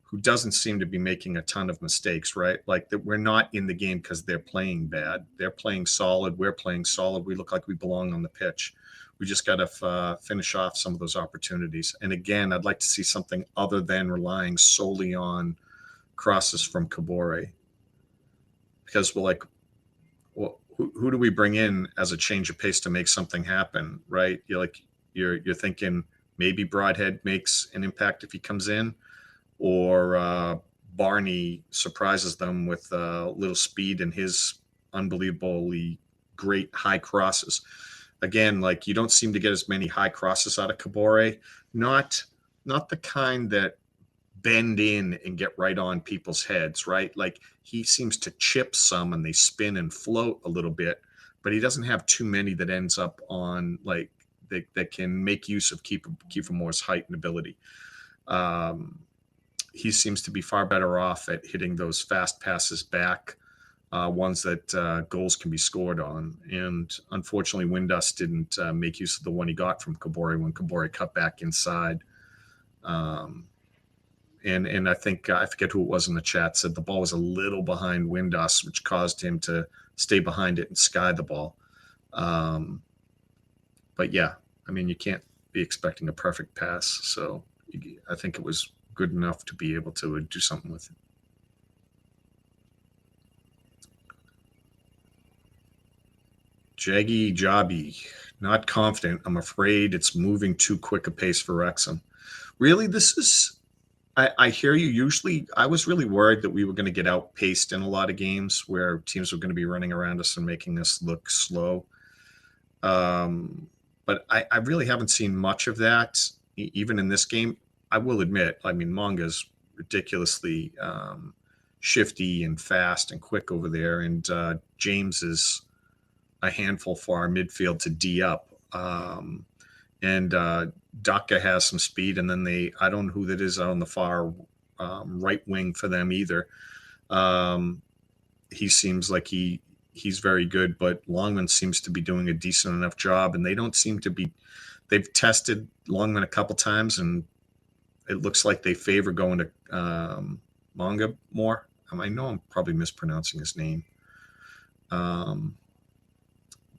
who doesn't seem to be making a ton of mistakes, right? Like that we're not in the game because they're playing bad. They're playing solid. We're playing solid. We look like we belong on the pitch. We just got to finish off some of those opportunities. And again, I'd like to see something other than relying solely on crosses from Kabore. Because we're like, well, who do we bring in as a change of pace to make something happen, right? You're thinking maybe Broadhead makes an impact if he comes in, or Barney surprises them with a little speed and his unbelievably great high crosses. Again, like you don't seem to get as many high crosses out of Kabore. Not the kind that bend in and get right on people's heads, right? Like he seems to chip some and they spin and float a little bit, but he doesn't have too many that ends up on like that can make use of Kiefer Moore's height and ability. He seems to be far better off at hitting those fast passes back, ones that goals can be scored on. And unfortunately, Windus didn't make use of the one he got from Kabore when Kabore cut back inside. And I think I forget who it was in the chat said the ball was a little behind Windus, which caused him to stay behind it and sky the ball. But yeah, I mean, you can't be expecting a perfect pass. So I think it was good enough to be able to do something with it. Jaggy Jobby, not confident. I'm afraid it's moving too quick a pace for Wrexham. Really, this is, I hear you. Usually, I was really worried that we were going to get outpaced in a lot of games where teams were going to be running around us and making us look slow. But I really haven't seen much of that, even in this game. I will admit, I mean, Monga's ridiculously shifty and fast and quick over there, and James is a handful for our midfield to D up. And Daka has some speed, and then I don't know who that is on the far right wing for them either. He seems like he's very good, but Longman seems to be doing a decent enough job, and they don't seem to be. They've tested Longman a couple times, and it looks like they favor going to Manga more. I know I'm probably mispronouncing his name.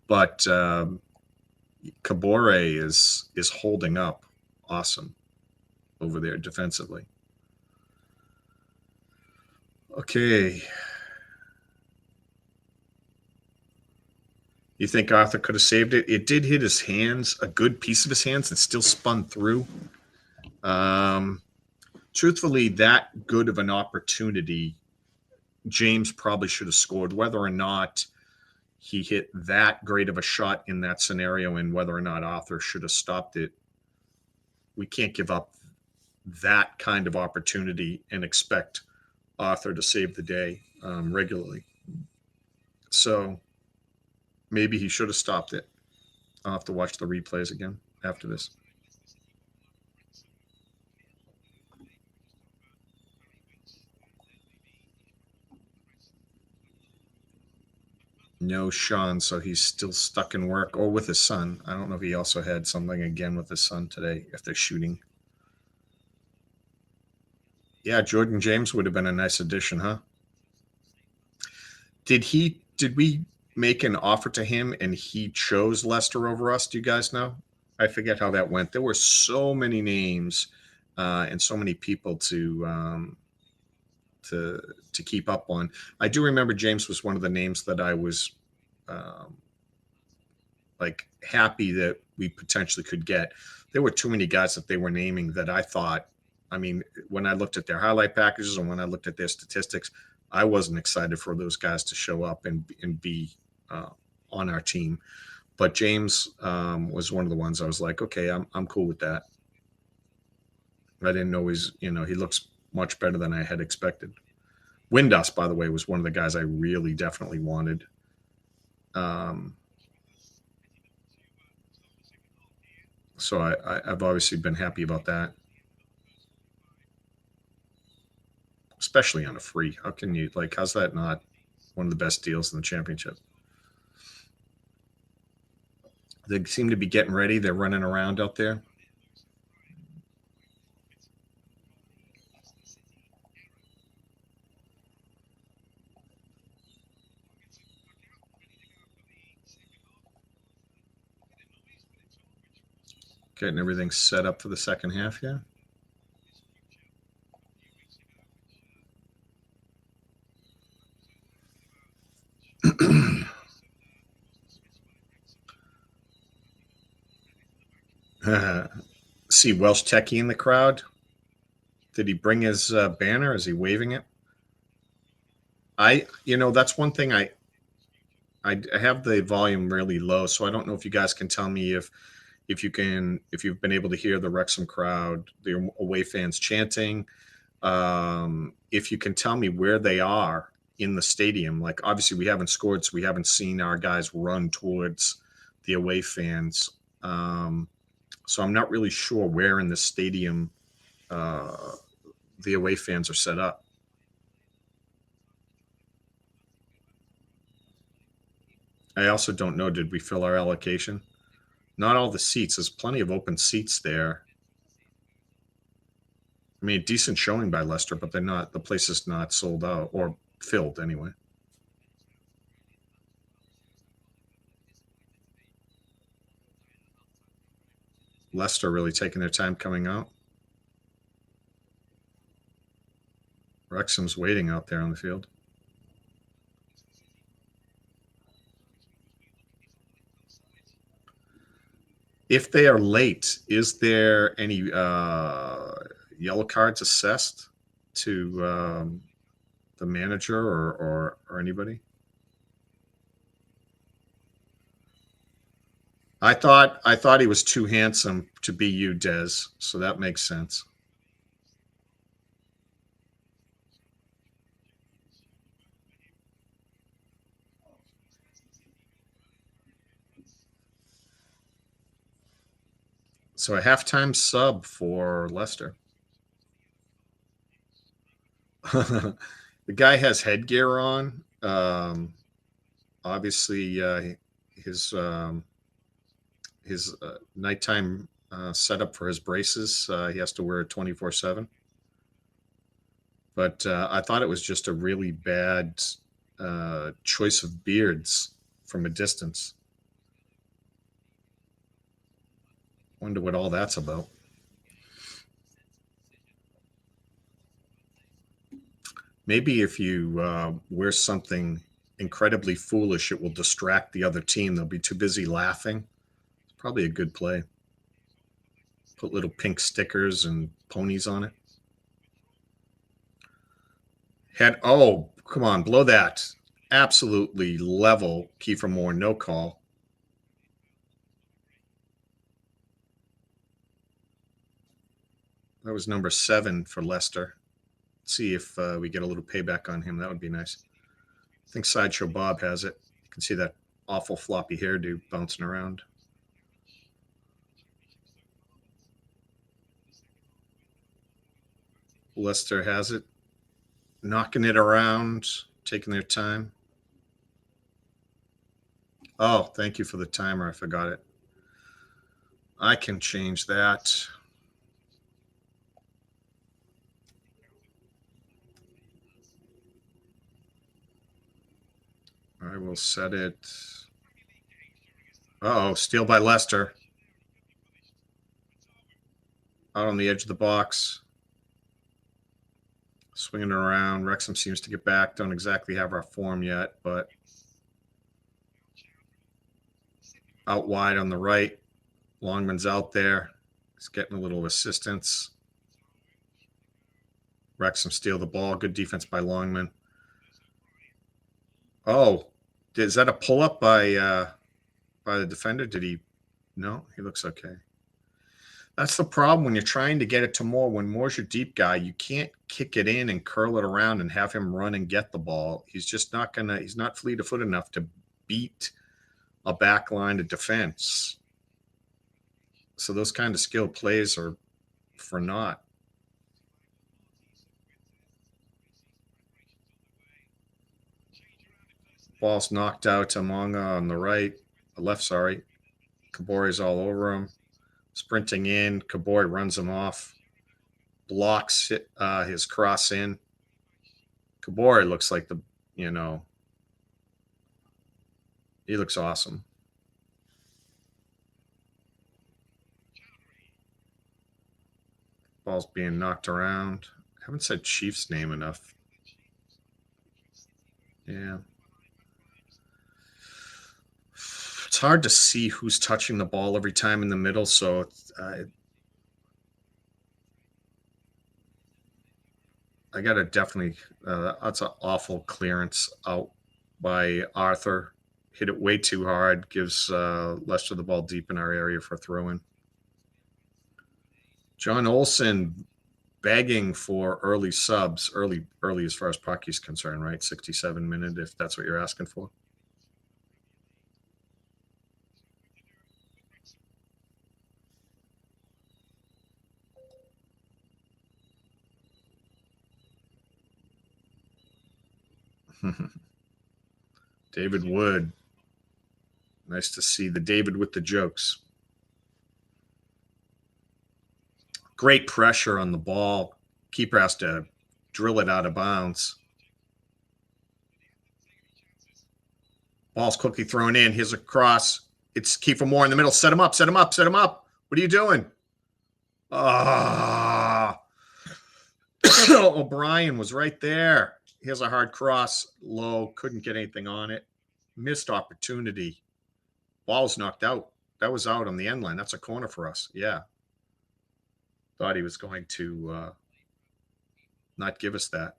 But Kabore is holding up awesome over there defensively. Okay. You think Arthur could have saved it? It did hit his hands, a good piece of his hands, and still spun through. Truthfully, that good of an opportunity, James probably should have scored. Whether or not he hit that great of a shot in that scenario and whether or not Arthur should have stopped it, we can't give up that kind of opportunity and expect Arthur to save the day regularly. So maybe he should have stopped it. I'll have to watch the replays again after this. No Shaun, so he's still stuck in work or with his son. I don't know if he also had something again with his son today, if they're shooting. Yeah, Jordan James would have been a nice addition, huh? Did we make an offer to him and he chose Leicester over us? Do you guys know? I forget how that went. There were so many names and so many people to keep up on. I do remember James was one of the names that I was like happy that we potentially could get. There were too many guys that they were naming that I thought, I mean, when I looked at their highlight packages and when I looked at their statistics, I wasn't excited for those guys to show up and be on our team. But James was one of the ones I was like, okay, I'm cool with that. I didn't know he looks much better than I had expected. Windus, by the way, was one of the guys I really definitely wanted. So I've obviously been happy about that. Especially on a free. How can you, how's that not one of the best deals in the championship? They seem to be getting ready. They're running around out there. Getting everything set up for the second half, yeah. See Welsh Techie in the crowd. Did he bring his banner? Is he waving it? That's one thing I have the volume really low, so I don't know if you guys can tell me if you've been able to hear the Wrexham crowd, the away fans chanting. If you can tell me where they are in the stadium, like obviously we haven't scored, so we haven't seen our guys run towards the away fans. So I'm not really sure where in the stadium the away fans are set up. I also don't know, did we fill our allocation? Not all the seats. There's plenty of open seats there. I mean, decent showing by Leicester, but the place is not sold out or filled anyway. Leicester really taking their time coming out. Wrexham's waiting out there on the field. If they are late, is there any yellow cards assessed to the manager or anybody? I thought he was too handsome to be you, Des, so that makes sense. So a halftime sub for Leicester. The guy has headgear on. Obviously, his nighttime setup for his braces. He has to wear it 24/7. But I thought it was just a really bad choice of beards from a distance. Wonder what all that's about. Maybe if you wear something incredibly foolish, it will distract the other team. They'll be too busy laughing. It's probably a good play. Put little pink stickers and ponies on it. Come on, blow that. Absolutely level. Kiefer Moore, no call. That was number 7 for Leicester. Let's see if we get a little payback on him. That would be nice. I think Sideshow Bob has it. You can see that awful floppy hairdo bouncing around. Leicester has it. Knocking it around, taking their time. Oh, thank you for the timer. I forgot it. I can change that. I will set it. Oh, steal by Leicester. Out on the edge of the box. Swinging it around. Wrexham seems to get back. Don't exactly have our form yet, but out wide on the right. Longman's out there. He's getting a little assistance. Wrexham steal the ball. Good defense by Longman. Oh, is that a pull-up by the defender? Did he? No, he looks okay. That's the problem when you're trying to get it to Moore. When Moore's your deep guy, you can't kick it in and curl it around and have him run and get the ball. He's just not gonna. He's not fleet of foot enough to beat a back line of defense. So those kind of skill plays are for naught. Ball's knocked out to Monga on the right, the left, sorry. Kabori's all over him. Sprinting in, Kabori runs him off, blocks his cross in. Kabori looks like he looks awesome. Ball's being knocked around. I haven't said Chief's name enough. Yeah. It's hard to see who's touching the ball every time in the middle, so I got to definitely. That's an awful clearance out by Arthur. Hit it way too hard. Gives Leicester the ball deep in our area for a throw in. John Olsen begging for early subs, early as far as puck is concerned, right? 67 minute, if that's what you're asking for. David Wood. Nice to see the David with the jokes. Great pressure on the ball. Keeper has to drill it out of bounds. Ball's quickly thrown in. Here's a cross. It's Kiefer Moore in the middle. Set him up, set him up, set him up. What are you doing? Ah. O'Brien was right there. Here's a hard cross. Low. Couldn't get anything on it. Missed opportunity. Ball's knocked out. That was out on the end line. That's a corner for us. Yeah. Thought he was going to not give us that.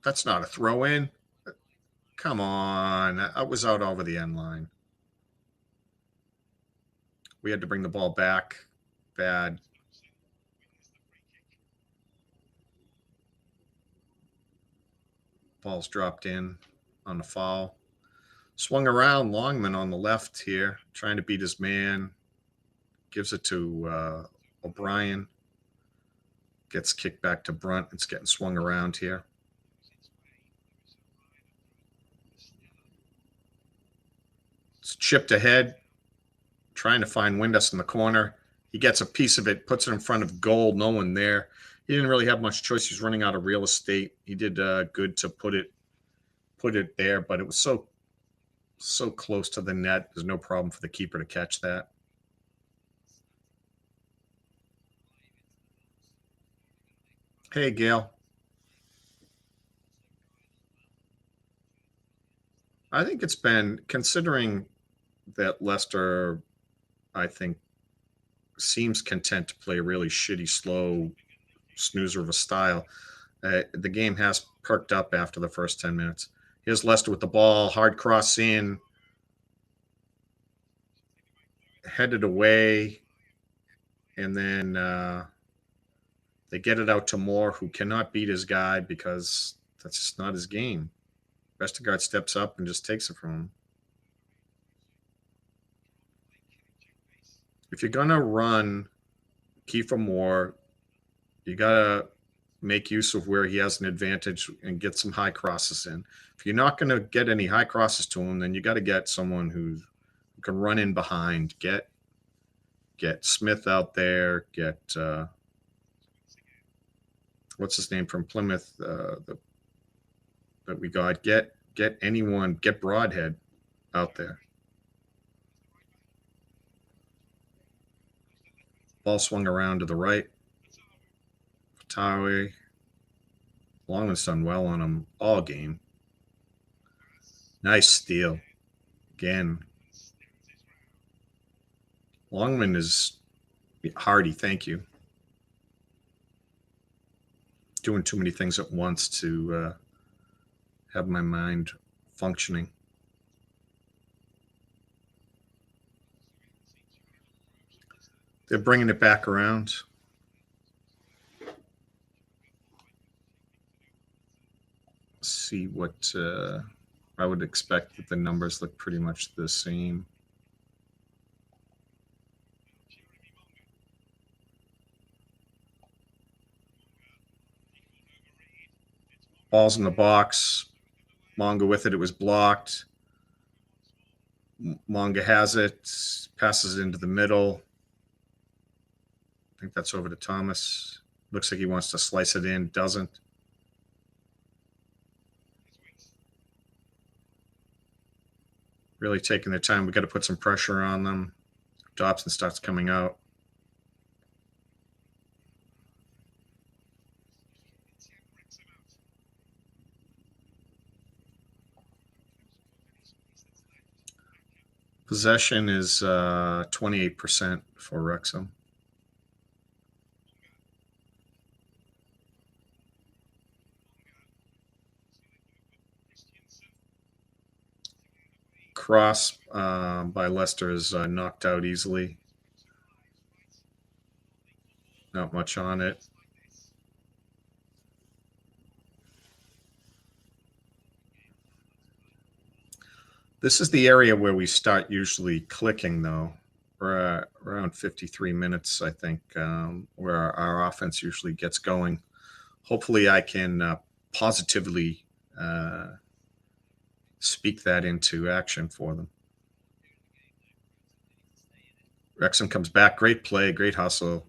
That's not a throw in. Come on. That was out over the end line. We had to bring the ball back. Bad. Ball's dropped in on the foul. Swung around. Longman on the left here, trying to beat his man. Gives it to O'Brien. Gets kicked back to Brunt. It's getting swung around here. It's chipped ahead. Trying to find Windus in the corner. He gets a piece of it, puts it in front of goal. No one there. He didn't really have much choice. He's running out of real estate. He did good to put it there, but it was so close to the net. There's no problem for the keeper to catch that. Hey, Gail. I think it's been, considering that Leicester, I think, seems content to play a really shitty, slow snoozer of a style. The game has perked up after the first 10 minutes. Here's Leicester with the ball, hard cross in, headed away, and then they get it out to Moore, who cannot beat his guy because that's just not his game. Vestergaard steps up and just takes it from him. If you're going to run Kiefer Moore, you got to make use of where he has an advantage and get some high crosses in. If you're not going to get any high crosses to him, then you got to get someone who can run in behind. Get Smith out there. Get what's his name from Plymouth that we got. Get anyone. Get Broadhead out there. Ball swung around to the right. Fatawi. Longman's done well on him all game. Nice steal. Again. Longman is hardy, thank you. Doing too many things at once to have my mind functioning. They're bringing it back around. Let's see what I would expect that the numbers look pretty much the same. Ball's in the box. Monga with it. It was blocked. Monga has it. Passes it into the middle. I think that's over to Thomas. Looks like he wants to slice it in. Doesn't. Really taking their time. We got to put some pressure on them. Dobson starts coming out. Possession is 28% for Wrexham. Cross by Leicester is knocked out easily. Not much on it. This is the area where we start usually clicking, though. We're around 53 minutes, I think, where our offense usually gets going. Hopefully, I can positively speak that into action for them. Wrexham comes back. Great play, great hustle.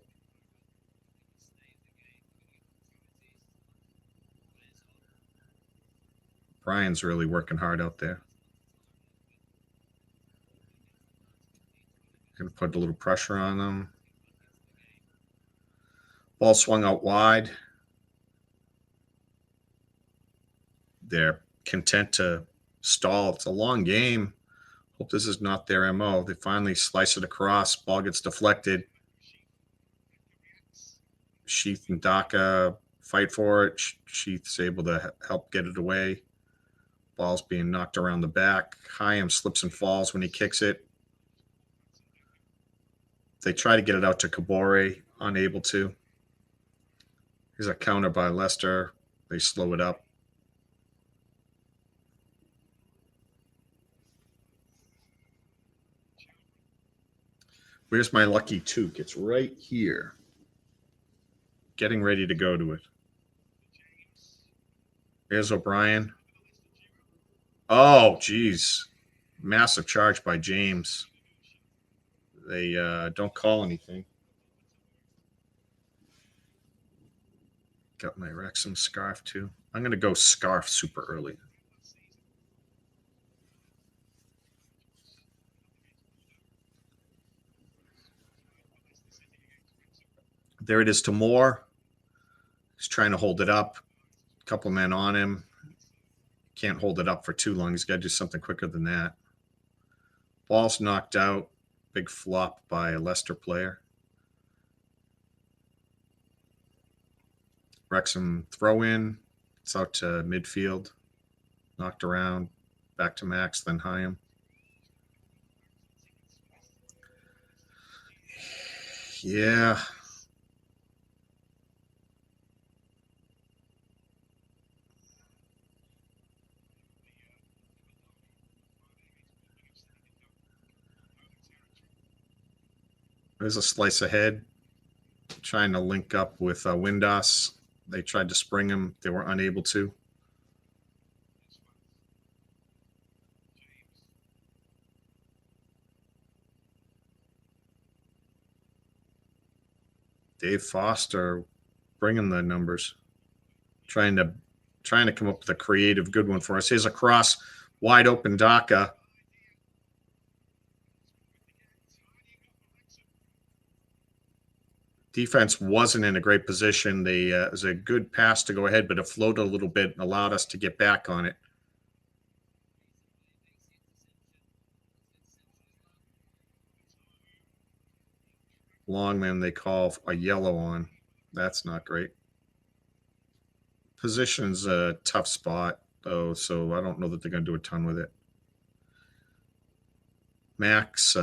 Brian's really working hard out there. Going to put a little pressure on them. Ball swung out wide. They're content to stall. It's a long game. Hope this is not their MO. They finally slice it across. Ball gets deflected. Sheath and Daka fight for it. Sheath's able to help get it away. Ball's being knocked around the back. Hyam slips and falls when he kicks it. They try to get it out to Kabore, unable to. Here's a counter by Leicester. They slow it up. Where's my lucky toque? It's right here. Getting ready to go to it. There's O'Brien. Oh, geez. Massive charge by James. They don't call anything. Got my Wrexham scarf, too. I'm going to go scarf super early. There it is to Moore. He's trying to hold it up. A couple men on him. Can't hold it up for too long. He's got to do something quicker than that. Ball's knocked out. Big flop by a Leicester player. Wrexham throw in. It's out to midfield. Knocked around. Back to Max, then Hyam. Yeah. There's a slice ahead. Trying to link up with Windass. They tried to spring him. They were unable to. Dave Foster bringing the numbers. Trying to come up with a creative good one for us. Here's a cross. Wide open Daka. Defense wasn't in a great position. It was a good pass to go ahead, but it floated a little bit and allowed us to get back on it. Longman, they call a yellow on. That's not great. Position's a tough spot, though, so I don't know that they're going to do a ton with it. Max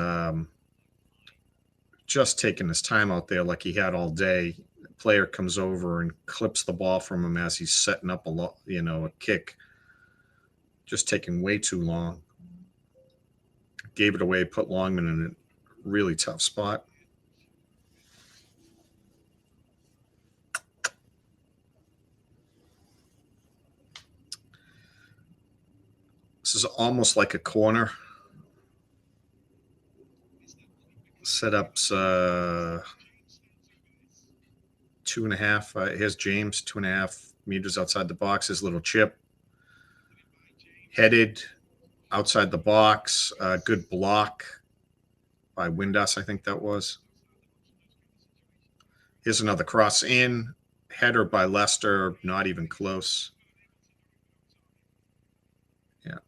just taking his time out there like he had all day. The player comes over and clips the ball from him as he's setting up a kick. Just taking way too long. Gave it away, put Longman in a really tough spot. This is almost like a corner. Setups 2.5. Here's James, 2.5 meters outside the box. His little chip. Headed outside the box. Good block by Windass, I think that was. Here's another cross in. Header by Leicester, not even close. Yeah.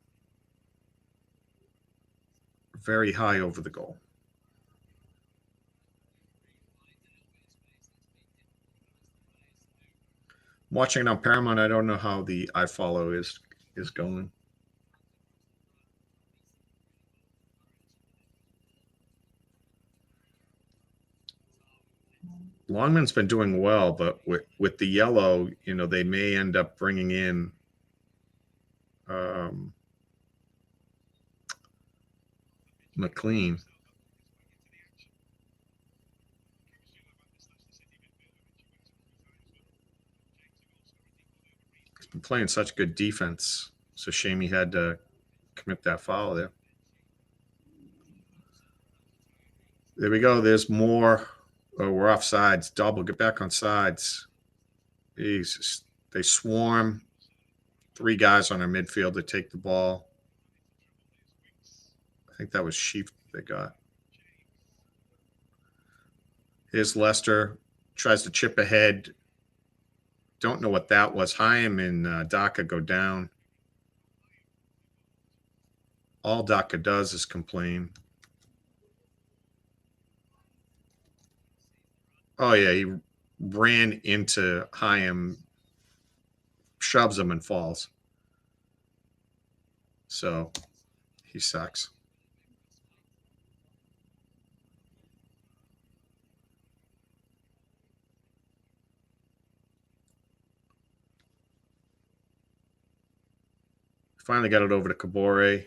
Very high over the goal. I'm watching it on Paramount. I don't know how the iFollow is going. Longman's been doing well, but with the yellow, they may end up bringing in McLean. He's been playing such good defense. It's a shame he had to commit that foul there. There we go. There's more. Oh, we're off sides. Double. Get back on sides. Jesus. They swarm. 3 guys on our midfield to take the ball. I think that was Sheep they got. Here's Leicester. Tries to chip ahead. Don't know what that was. Chaim and Daka go down. All Daka does is complain. Oh, yeah. He ran into Chaim, shoves him, and falls. So he sucks. Finally got it over to Kabore.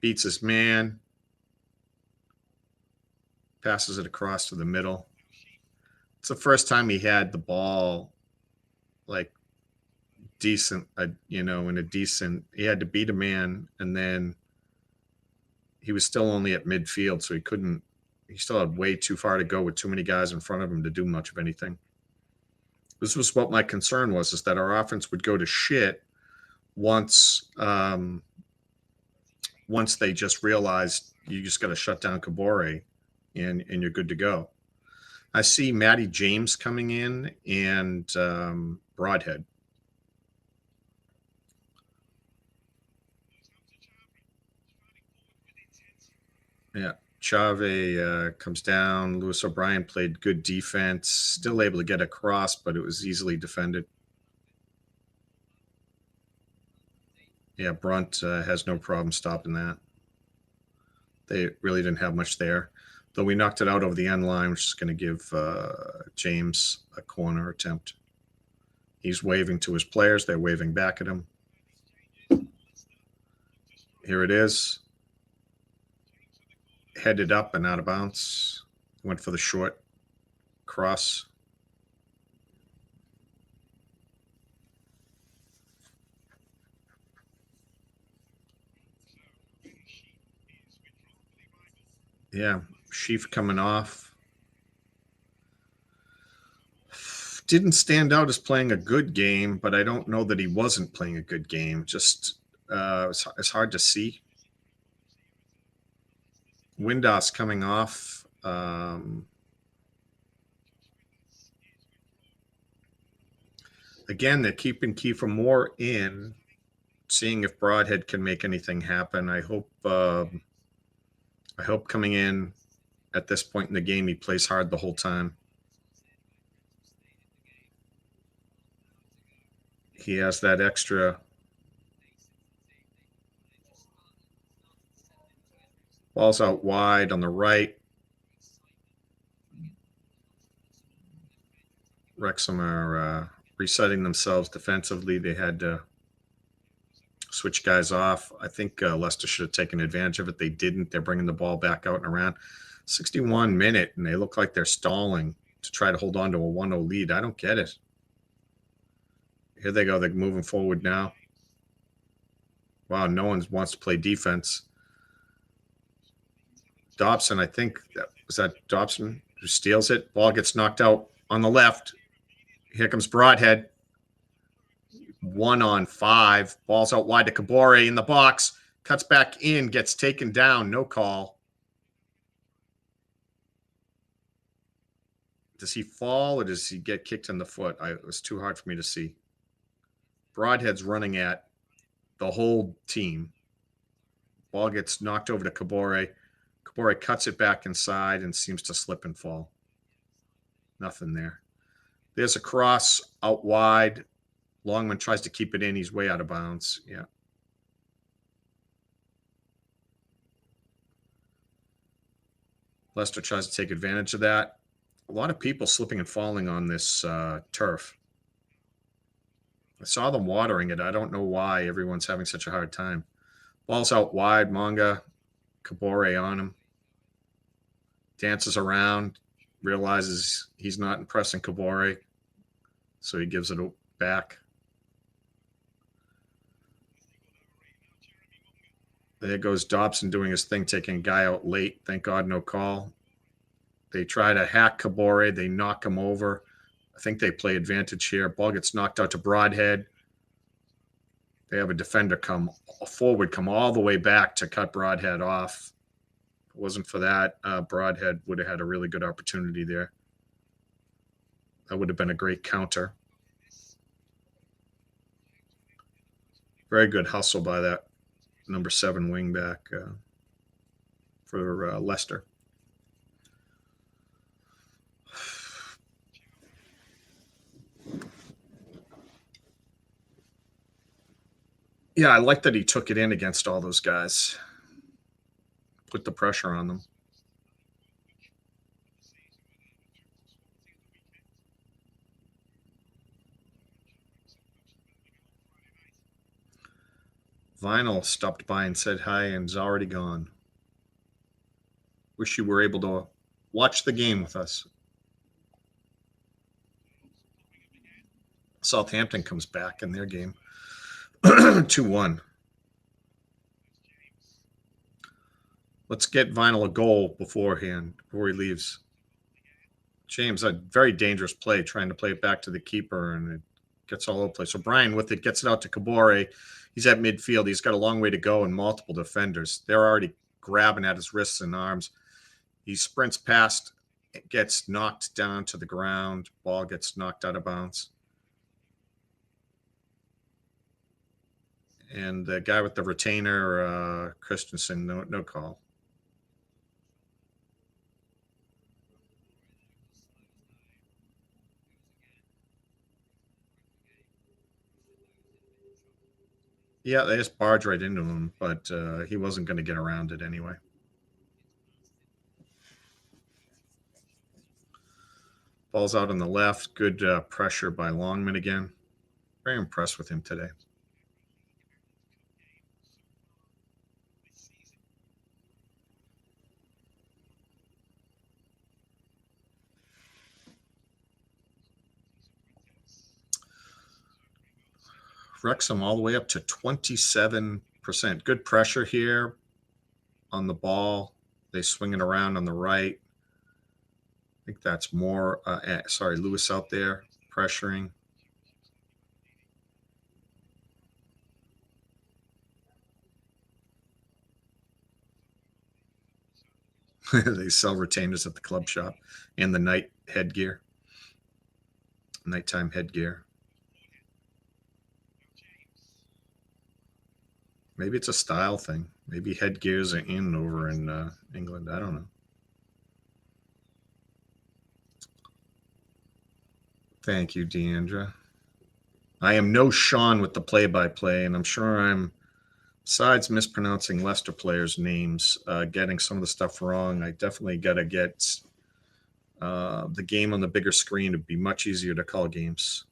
Beats his man. Passes it across to the middle. It's the first time he had the ball, like, decent, in a decent. He had to beat a man, and then he was still only at midfield, so he still had way too far to go with too many guys in front of him to do much of anything. This was what my concern was, is that our offense would go to shit once they just realized you just got to shut down Kabore and you're good to go. I see Matty James coming in and Broadhead. Yeah. Chave comes down. Lewis O'Brien played good defense. Still able to get across, but it was easily defended. Yeah, Brunt has no problem stopping that. They really didn't have much there. Though we knocked it out over the end line, which is going to give James a corner attempt. He's waving to his players. They're waving back at him. Here it is. Headed up and out of bounds. Went for the short cross. Yeah, Sheaf coming off. Didn't stand out as playing a good game, but I don't know that he wasn't playing a good game. Just it's hard to see. Windass coming off. Again, they're keeping Kiefer Moore in, seeing if Broadhead can make anything happen. I hope coming in at this point in the game, he plays hard the whole time. He has that extra. Ball's out wide on the right. Wrexham are resetting themselves defensively. They had to switch guys off. I think Leicester should have taken advantage of it. They didn't. They're bringing the ball back out and around. 61 minute, and they look like they're stalling to try to hold on to a 1-0 lead. I don't get it. Here they go. They're moving forward now. Wow, no one wants to play defense. Dobson, I think, was that Dobson who steals it? Ball gets knocked out on the left. Here comes Broadhead. 1-on-5. Ball's out wide to Kabore in the box. Cuts back in, gets taken down. No call. Does he fall or does he get kicked in the foot? It was too hard for me to see. Broadhead's running at the whole team. Ball gets knocked over to Kabore. Kabore cuts it back inside and seems to slip and fall. Nothing there. There's a cross out wide. Longman tries to keep it in. He's way out of bounds. Yeah. Leicester tries to take advantage of that. A lot of people slipping and falling on this turf. I saw them watering it. I don't know why everyone's having such a hard time. Ball's out wide. Manga, Kabore on him. Dances around, realizes he's not impressing Kabore, so he gives it back. There goes Dobson doing his thing, taking a guy out late. Thank God, no call. They try to hack Kabore. They knock him over. I think they play advantage here. Ball gets knocked out to Broadhead. They have a defender come all the way back to cut Broadhead off. If it wasn't for that, Broadhead would have had a really good opportunity there. That would have been a great counter. Very good hustle by that number 7 wingback for Leicester. Yeah, I like that he took it in against all those guys. Put the pressure on them. Vinyl stopped by and said hi and is already gone. Wish you were able to watch the game with us. Southampton comes back in their game. 2-1. Let's get Vinyl a goal before he leaves. James, a very dangerous play, trying to play it back to the keeper, and it gets all over the place. So Brian with it gets it out to Kabore. He's at midfield. He's got a long way to go and multiple defenders. They're already grabbing at his wrists and arms. He sprints past, gets knocked down to the ground. Ball gets knocked out of bounds. And the guy with the retainer, Christensen, no call. Yeah, they just barged right into him, but he wasn't going to get around it anyway. Ball's out on the left. Good pressure by Longman again. Very impressed with him today. Wrexham all the way up to 27%. Good pressure here on the ball. They swing it around on the right. I think that's more. Lewis out there pressuring. They sell retainers at the club shop and the nighttime headgear. Maybe it's a style thing. Maybe headgears are in over in England. I don't know. Thank you, Deandra. I am no Shaun with the play-by-play, and I'm sure I'm, besides mispronouncing Leicester players' names, getting some of the stuff wrong. I definitely got to get the game on the bigger screen. It'd be much easier to call games.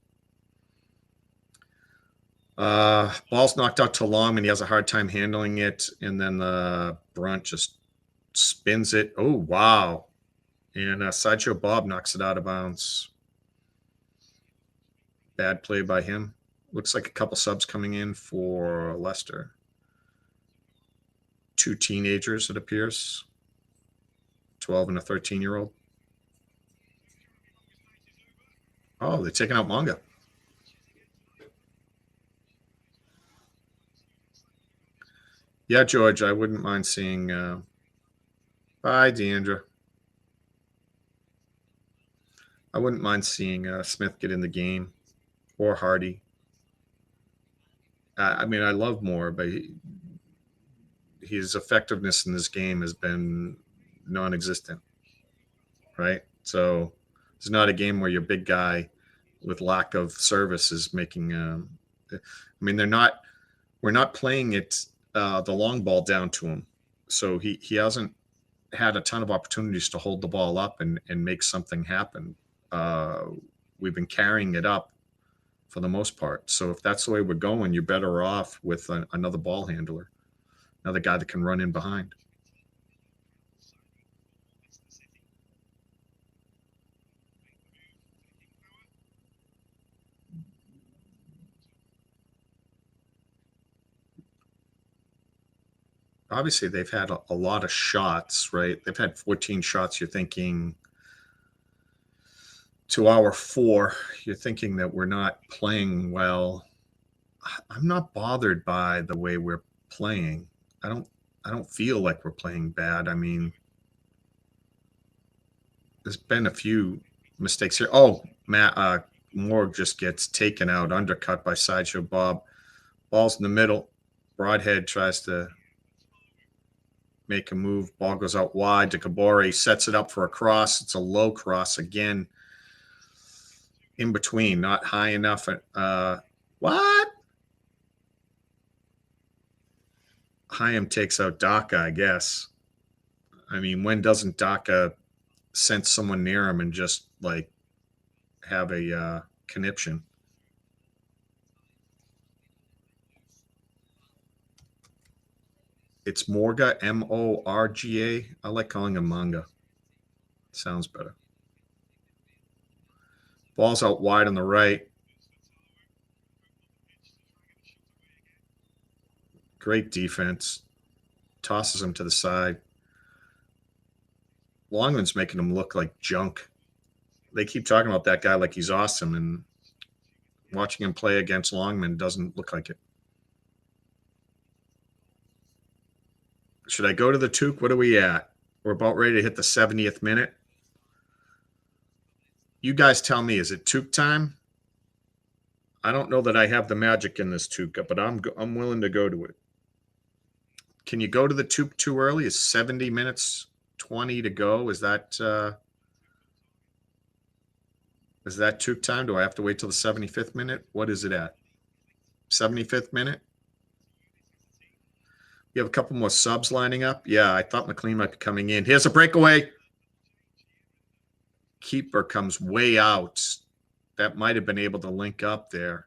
Ball's knocked out to Longman. He has a hard time handling it, and then the Brunt just spins it. Oh, wow. And Sideshow Bob knocks it out of bounds. Bad play by him. Looks like a couple subs coming in for Leicester. 2 teenagers, it appears. 12 and a 13-year-old. Oh, they're taking out Manga. Yeah, George, I wouldn't mind seeing. Bye, Deandra. I wouldn't mind seeing Smith get in the game, or Hardy. I mean, I love Moore, but his effectiveness in this game has been non-existent, right? So it's not a game where your big guy with lack of service is making. I mean, we're not playing it the long ball down to him, so he hasn't had a ton of opportunities to hold the ball up and make something happen. We've been carrying it up for the most part. So if that's the way we're going, you're better off with another ball handler, another guy that can run in behind. Obviously, they've had a lot of shots, right? They've had 14 shots. You're thinking to our 4, you're thinking that we're not playing well. I'm not bothered by the way we're playing. I don't feel like we're playing bad. I mean, there's been a few mistakes here. Oh, Matt Moore just gets taken out, undercut by Sideshow Bob. Ball's in the middle. Broadhead tries to make a move. Ball goes out wide to Kabore. Sets it up for a cross. It's a low cross again. In between, not high enough. What? Hyam takes out Daka, I guess. I mean, when doesn't Daka sense someone near him and just like have a conniption? It's Morga, Morga. I like calling him Manga. Sounds better. Ball's out wide on the right. Great defense. Tosses him to the side. Longman's making him look like junk. They keep talking about that guy like he's awesome, and watching him play against Longman doesn't look like it. Should I go to the Toque? What are we at? We're about ready to hit the 70th minute. You guys tell me, is it Toque time? I don't know that I have the magic in this Toque, but I'm willing to go to it. Can you go to the Toque too early? Is 70 minutes, 20 to go? Is that Toque time? Do I have to wait till the 75th minute? What is it at? 75th minute? You have a couple more subs lining up. Yeah, I thought McLean might be coming in. Here's a breakaway. Keeper comes way out. That might have been able to link up there.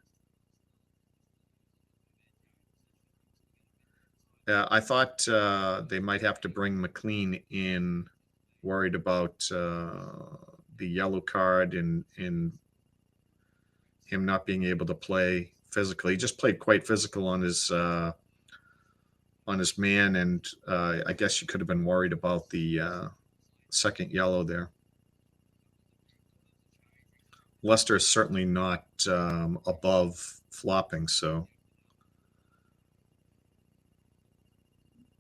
I thought they might have to bring McLean in, worried about the yellow card and him not being able to play physically. He just played quite physical on his man, and I guess you could have been worried about the second yellow there. Leicester is certainly not above flopping, so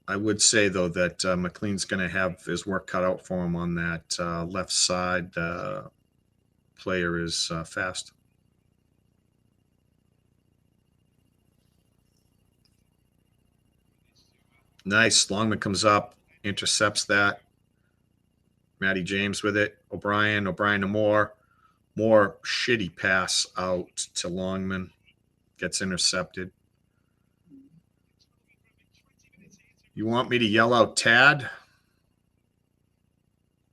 I would say, though, that McLean's going to have his work cut out for him on that left side. Player is fast. Nice. Longman comes up, intercepts that. Matty James with it. O'Brien to Moore. More shitty pass out to Longman. Gets intercepted. You want me to yell out Tad?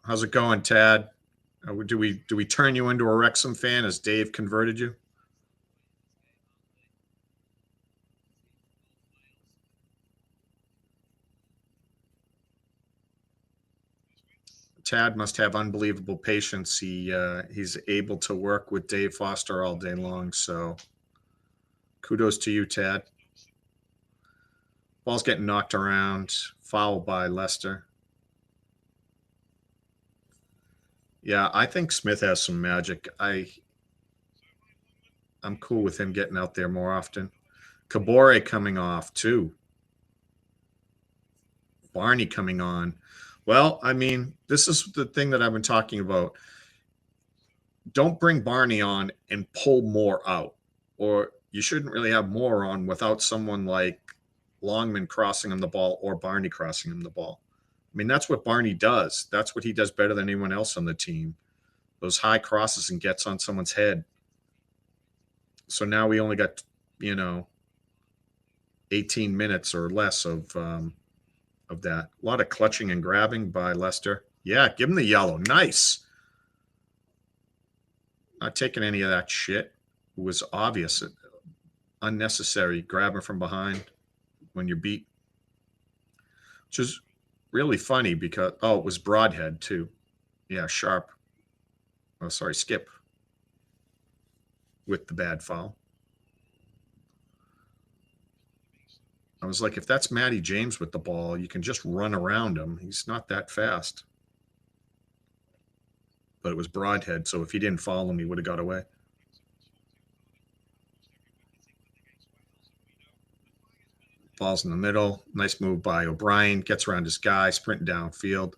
How's it going, Tad? Do we turn you into a Wrexham fan as Dave converted you? Tad must have unbelievable patience. He's able to work with Dave Foster all day long. So kudos to you, Tad. Ball's getting knocked around. Foul by Leicester. Yeah, I think Smith has some magic. I'm cool with him getting out there more often. Kabore coming off too. Barney coming on. Well, I mean, this is the thing that I've been talking about. Don't bring Barney on and pull Moore out. Or you shouldn't really have Moore on without someone like Longman crossing him the ball or Barney crossing him the ball. I mean, that's what Barney does. That's what he does better than anyone else on the team. Those high crosses and gets on someone's head. So now we only got, 18 minutes or less of of that. A lot of clutching and grabbing by Leicester. Yeah, give him the yellow. Nice. Not taking any of that shit. It was obvious. Unnecessary grabbing from behind when you're beat. Which is really funny because, oh, it was Broadhead too. Yeah, Sharp. Oh, sorry, Skip with the bad foul. I was like, if that's Matty James with the ball, you can just run around him. He's not that fast. But it was Broadhead, so if he didn't follow him, he would have got away. Ball's in the middle. Nice move by O'Brien. Gets around his guy, sprinting downfield.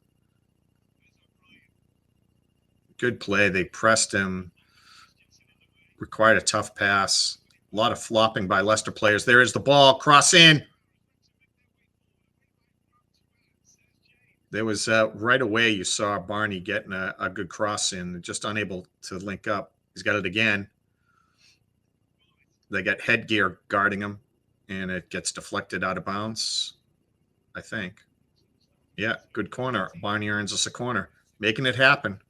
Good play. They pressed him. Required a tough pass. A lot of flopping by Leicester players. There is the ball. Cross in. There was right away you saw Barney getting a good cross in, just unable to link up. He's got it again. They got Headgear guarding him, and it gets deflected out of bounds, I think. Yeah, good corner. Barney earns us a corner, making it happen.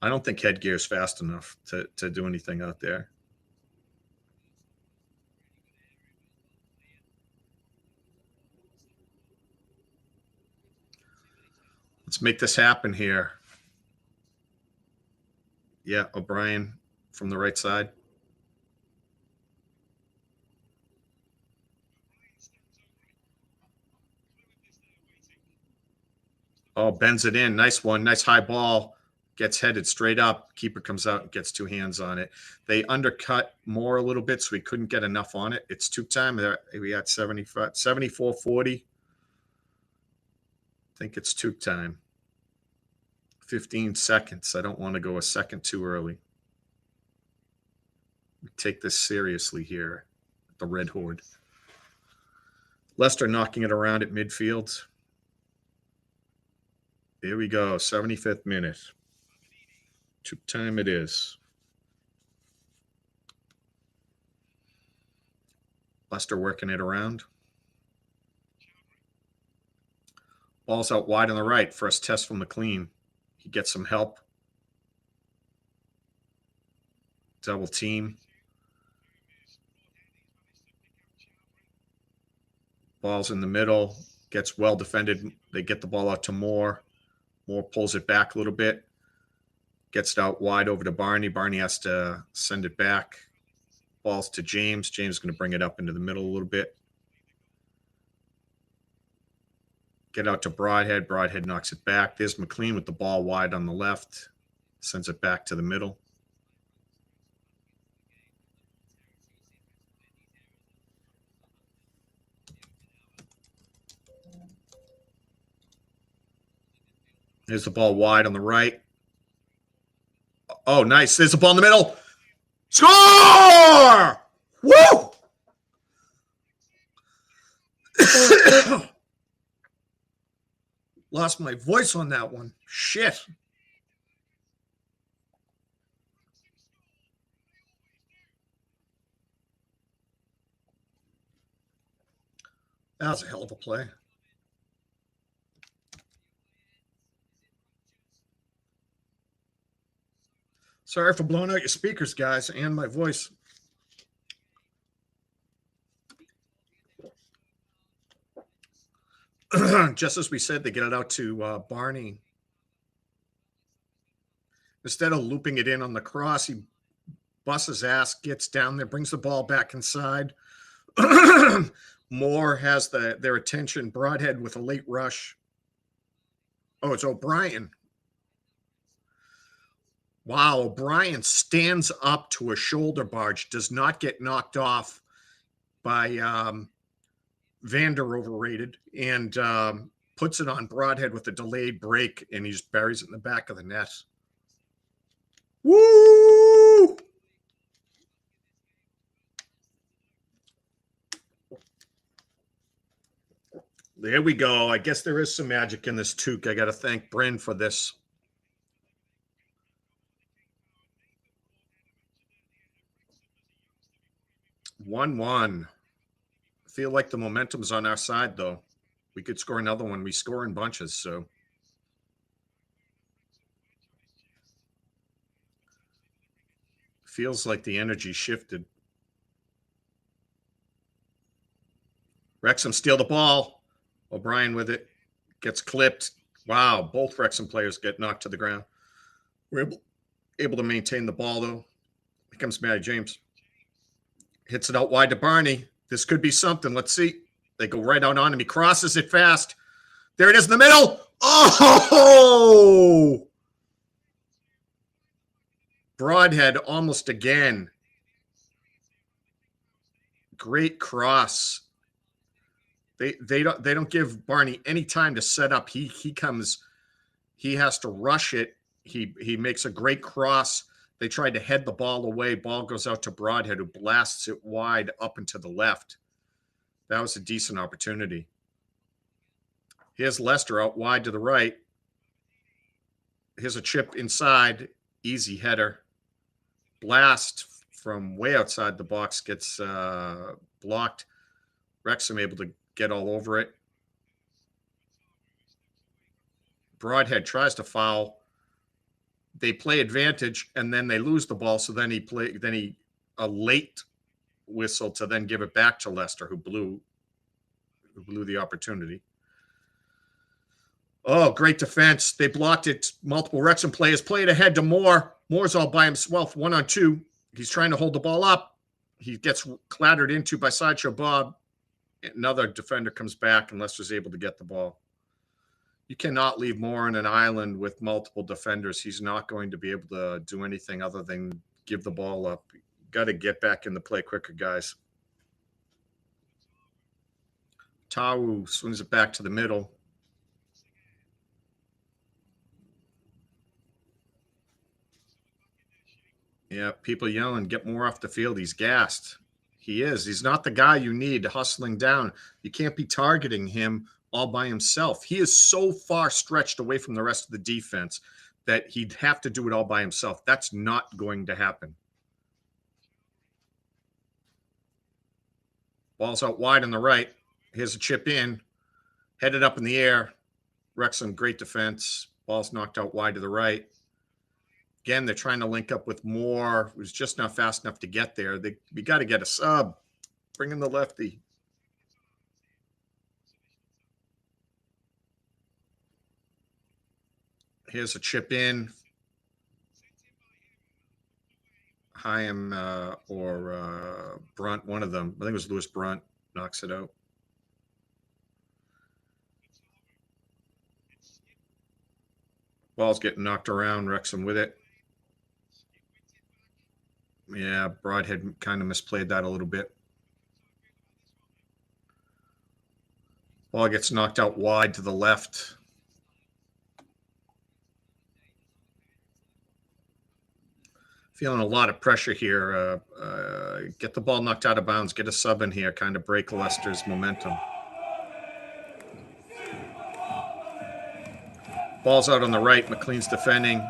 I don't think Headgear's fast enough to do anything out there. Let's make this happen here. Yeah, O'Brien from the right side. Oh, bends it in. Nice one. Nice high ball. Gets headed straight up. Keeper comes out and gets two hands on it. They undercut more a little bit, so we couldn't get enough on it. It's Took time. We got 74-40. I think it's Took time. 15 seconds. I don't want to go a second too early. We take this seriously here at the Red Horde. Leicester knocking it around at midfield. Here we go. 75th minute. Took time it is. Leicester working it around. Ball's out wide on the right. First test from McLean. He gets some help. Double team. Ball's in the middle. Gets well defended. They get the ball out to Moore. Moore pulls it back a little bit. Gets it out wide over to Barney. Barney has to send it back. Ball's to James. James is going to bring it up into the middle a little bit. Get out to Broadhead. Broadhead knocks it back. There's McLean with the ball wide on the left. Sends it back to the middle. There's the ball wide on the right. Oh, nice. There's the ball in the middle. Score! Woo! Lost my voice on that one. Shit. That was a hell of a play. Sorry for blowing out your speakers, guys, and my voice. Just as we said, they get it out to Barney. Instead of looping it in on the cross, he busts his ass, gets down there, brings the ball back inside. Moore has their attention. Broadhead with a late rush. Oh, it's O'Brien. Wow, O'Brien stands up to a shoulder barge, does not get knocked off by Vander overrated, and puts it on Broadhead with a delayed break, and he just buries it in the back of the net. Woo! There we go. I guess there is some magic in this toque. I got to thank Bryn for this. 1-1. I feel like the momentum's on our side, though. We could score another one. We score in bunches, so. Feels like the energy shifted. Wrexham steal the ball. O'Brien with it. Gets clipped. Wow, both Wrexham players get knocked to the ground. We're able to maintain the ball, though. Here comes Matty James. Hits it out wide to Barney. This could be something. Let's see. They go right out on him. He crosses it fast. There it is in the middle. Oh! Broadhead almost again. Great cross. They don't give Barney any time to set up. He comes. He has to rush it. He makes a great cross. They tried to head the ball away. Ball goes out to Broadhead, who blasts it wide up and to the left. That was a decent opportunity. Here's Leicester out wide to the right. Here's a chip inside. Easy header. Blast from way outside the box gets blocked. Wrexham able to get all over it. Broadhead tries to foul. They play advantage, and then they lose the ball. So then a late whistle to then give it back to Leicester, who blew the opportunity. Oh, great defense. They blocked it. Multiple Wrexham players played ahead to Moore. Moore's all by himself, 1-on-2. He's trying to hold the ball up. He gets clattered into by Sideshow Bob. Another defender comes back, and Leicester's able to get the ball. You cannot leave Moore on an island with multiple defenders. He's not going to be able to do anything other than give the ball up. You got to get back in the play quicker, guys. Tau swings it back to the middle. Yeah, people yelling, get Moore off the field. He's gassed. He is. He's not the guy you need hustling down. You can't be targeting him all by himself. He is so far stretched away from the rest of the defense that he'd have to do it all by himself. That's not going to happen. Ball's out wide on the right. Here's a chip in. Headed up in the air. Wrexham, great defense. Ball's knocked out wide to the right. Again, they're trying to link up with Moore, who's just not fast enough to get there. We got to get a sub. Bring in the lefty. Here's a chip in. Hyam or Brunt, one of them. I think it was Lewis Brunt, knocks it out. Ball's getting knocked around. Wrexham with it. Yeah, Broadhead kind of misplayed that a little bit. Ball gets knocked out wide to the left. Feeling a lot of pressure here. Get the ball knocked out of bounds. Get a sub in here. Kind of break Leicester's momentum. Ball's out on the right. McLean's defending.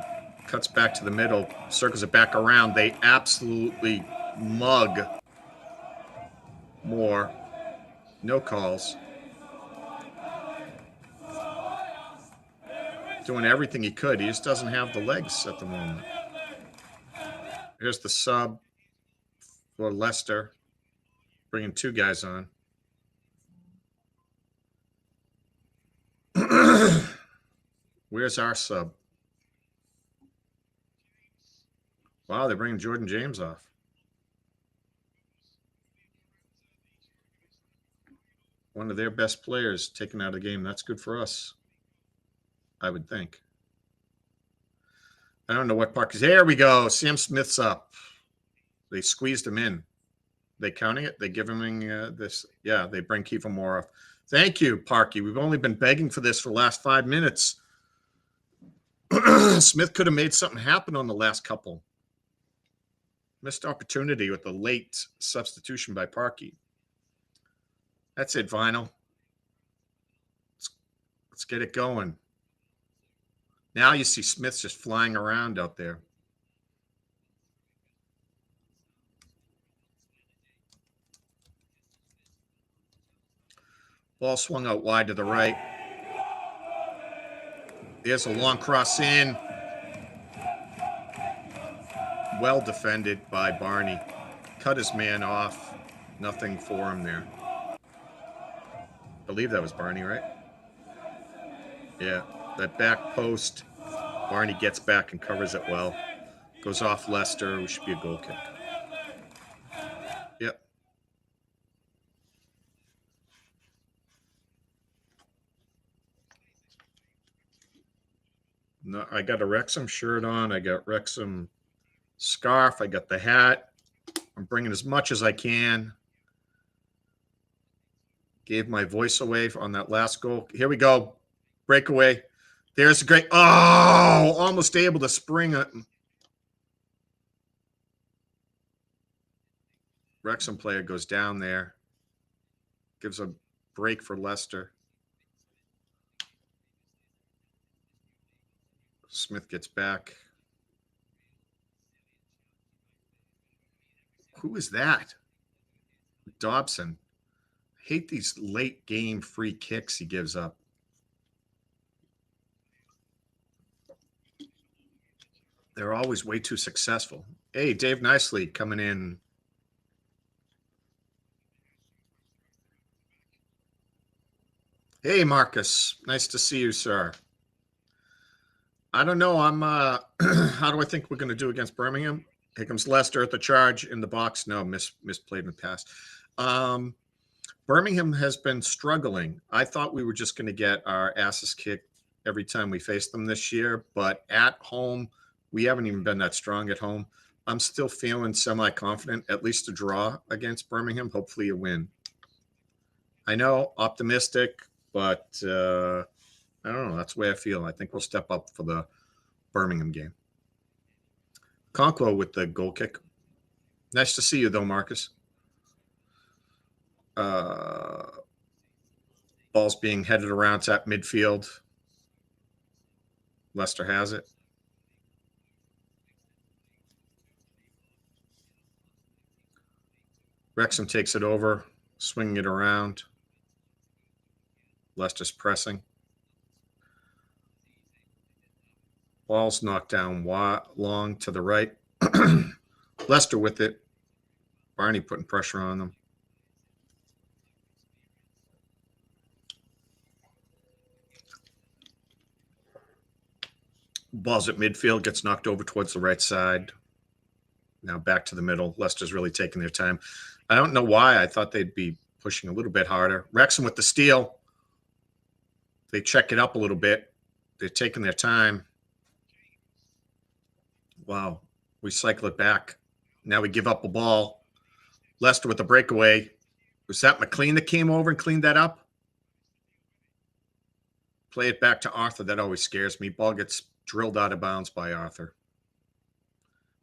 Cuts back to the middle. Circles it back around. They absolutely mug Moore. No calls. Doing everything he could. He just doesn't have the legs at the moment. Here's the sub for Leicester. Bringing two guys on. Where's our sub? Wow, they're bringing Jordan James off. One of their best players taken out of the game. That's good for us, I would think. I don't know what Parker's. There we go. Sam Smith's up. They squeezed him in. They counting it? They give him this. Yeah, they bring Kiefer Moore off. Thank you, Parky. We've only been begging for this for the last 5 minutes. Smith could have made something happen on the last couple. Missed opportunity with the late substitution by Parky. That's it, Vinyl. Let's get it going. Now you see Smith just flying around out there. Ball swung out wide to the right. There's a long cross in. Well defended by Barney. Cut his man off. Nothing for him there. I believe that was Barney, right? Yeah. That back post. Barney gets back and covers it well. Goes off Leicester. We should be a goal kick. Yep. No, I got a Wrexham shirt on. I got Wrexham scarf. I got the hat. I'm bringing as much as I can. Gave my voice away on that last goal. Here we go. Breakaway. There's a great. Oh, almost able to spring it. Wrexham player goes down there. Gives a break for Leicester. Smith gets back. Who is that? Dobson. Hate these late game free kicks he gives up. They're always way too successful. Hey, Dave Nicely coming in. Hey, Marcus. Nice to see you, sir. I don't know. I'm how do I think we're going to do against Birmingham? Here comes Leicester at the charge in the box. No, misplayed in the pass. Birmingham has been struggling. I thought we were just going to get our asses kicked every time we faced them this year, but at home, we haven't even been that strong at home. I'm still feeling semi-confident, at least a draw against Birmingham, hopefully a win. I know, optimistic, but I don't know. That's the way I feel. I think we'll step up for the Birmingham game. Conquo with the goal kick. Nice to see you, though, Marcus. Ball's being headed around to midfield. Leicester has it. Wrexham takes it over, swinging it around. Leicester's pressing. Ball's knocked down long to the right. Leicester with it. Barney putting pressure on them. Ball's at midfield, gets knocked over towards the right side. Now back to the middle. Leicester's really taking their time. I don't know why. I thought they'd be pushing a little bit harder. Wrexham with the steal. They check it up a little bit. They're taking their time. Wow. We cycle it back. Now we give up a ball. Leicester with the breakaway. Was that McLean that came over and cleaned that up? Play it back to Arthur. That always scares me. Ball gets drilled out of bounds by Arthur.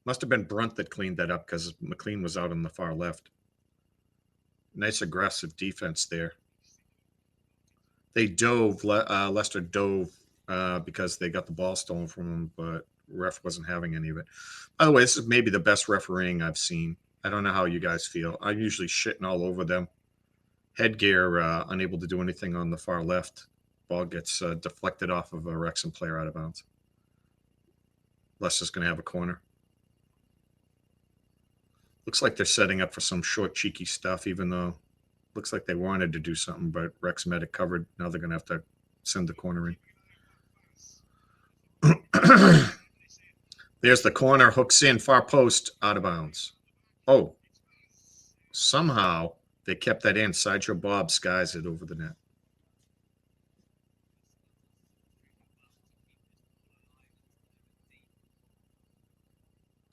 Must have been Brunt that cleaned that up because McLean was out on the far left. Nice aggressive defense there. They dove. Leicester dove because they got the ball stolen from them, but ref wasn't having any of it. By the way, this is maybe the best refereeing I've seen. I don't know how you guys feel. I'm usually shitting all over them. Headgear unable to do anything on the far left. Ball gets deflected off of a Wrexham player out of bounds. Leicester's going to have a corner. Looks like they're setting up for some short, cheeky stuff, even though looks like they wanted to do something, but Wrexham had it covered. Now they're going to have to send the corner in. There's the corner, hooks in, far post, out of bounds. Oh, somehow they kept that in. Sideshow Bob skies it over the net.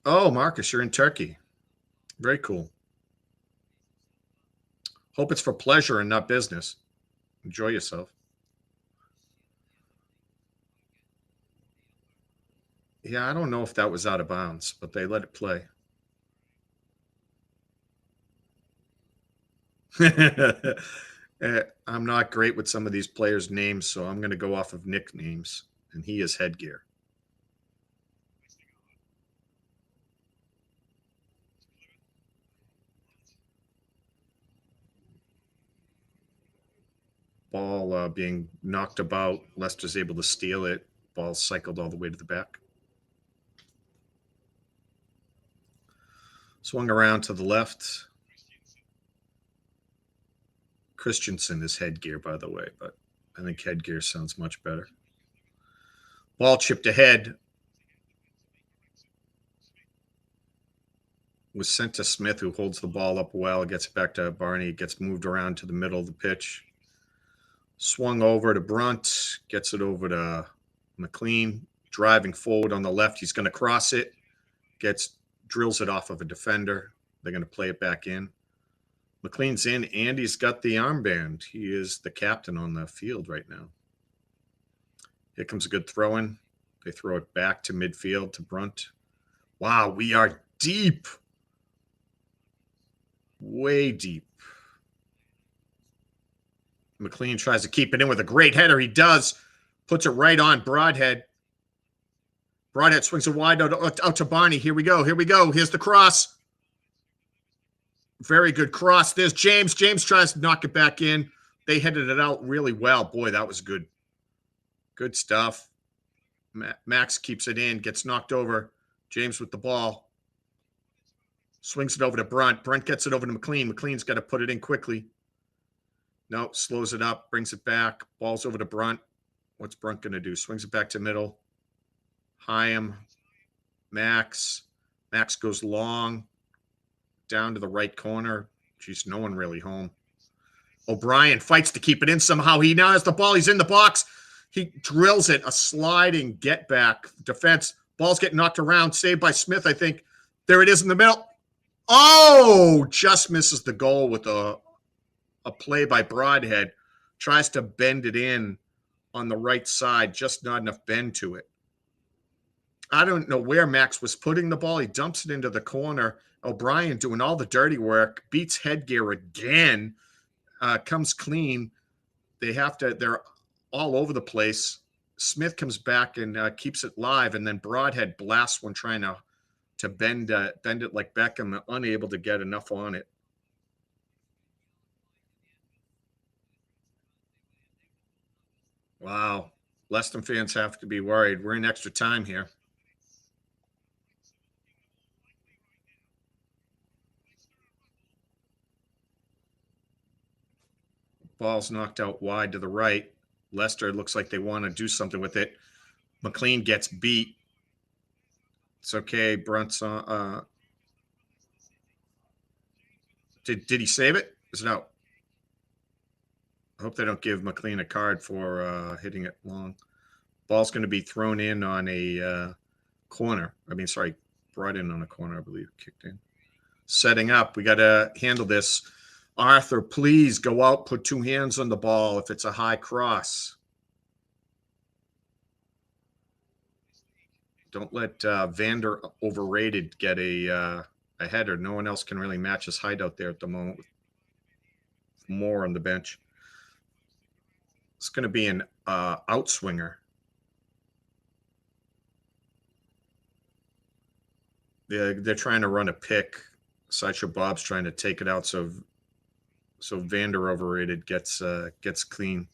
Oh, Marcus, you're in Turkey. Very cool. Hope it's for pleasure and not business. Enjoy yourself. Yeah, I don't know if that was out of bounds, but they let it play. I'm not great with some of these players' names, so I'm going to go off of nicknames, and he is Headgear. Ball being knocked about. Leicester's able to steal it. Ball cycled all the way to the back. Swung around to the left. Christensen is headgear, by the way, but I think headgear sounds much better. Ball chipped ahead. Was sent to Smith, who holds the ball up well, gets it back to Barney, gets moved around to the middle of the pitch. Swung over to Brunt, gets it over to McLean, driving forward on the left. He's going to cross it, drills it off of a defender. They're going to play it back in. McLean's in, and he's got the armband. He is the captain on the field right now. Here comes a good throw in. They throw it back to midfield to Brunt. Wow, we are deep. Way deep. McLean tries to keep it in with a great header. He does. Puts it right on Broadhead. Broadhead swings it wide out to Barney. Here we go. Here we go. Here's the cross. Very good cross. There's James. James tries to knock it back in. They headed it out really well. Boy, that was good. Good stuff. Max keeps it in. Gets knocked over. James with the ball. Swings it over to Brunt. Brunt gets it over to McLean. McLean's got to put it in quickly. No, slows it up, brings it back. Ball's over to Brunt. What's Brunt going to do? Swings it back to middle. Hyam. Max. Max goes long. Down to the right corner. Geez, no one really home. O'Brien fights to keep it in somehow. He now has the ball. He's in the box. He drills it. A sliding get back. Defense. Ball's getting knocked around. Saved by Smith, I think. There it is in the middle. Oh, just misses the goal with a play by Broadhead. Tries to bend it in on the right side. Just not enough bend to it. I don't know where Max was putting the ball. He dumps it into the corner. O'Brien doing all the dirty work. Beats headgear again. Comes clean. They're all over the place. Smith comes back and keeps it live. And then Broadhead blasts one trying to bend it like Beckham, unable to get enough on it. Wow. Leicester fans have to be worried. We're in extra time here. Ball's knocked out wide to the right. Leicester looks like they want to do something with it. McLean gets beat. It's okay. Brunt's on. Did he save it? Is it out? I hope they don't give McLean a card for hitting it long. Ball's going to be thrown in on a corner. Brought in on a corner, I believe. Kicked in. Setting up. We got to handle this. Arthur, please go out. Put two hands on the ball if it's a high cross. Don't let Vander overrated get a header. No one else can really match his height out there at the moment. More on the bench. It's going to be an outswinger. They're trying to run a pick. Sideshow Bob's trying to take it out so Vander overrated gets clean.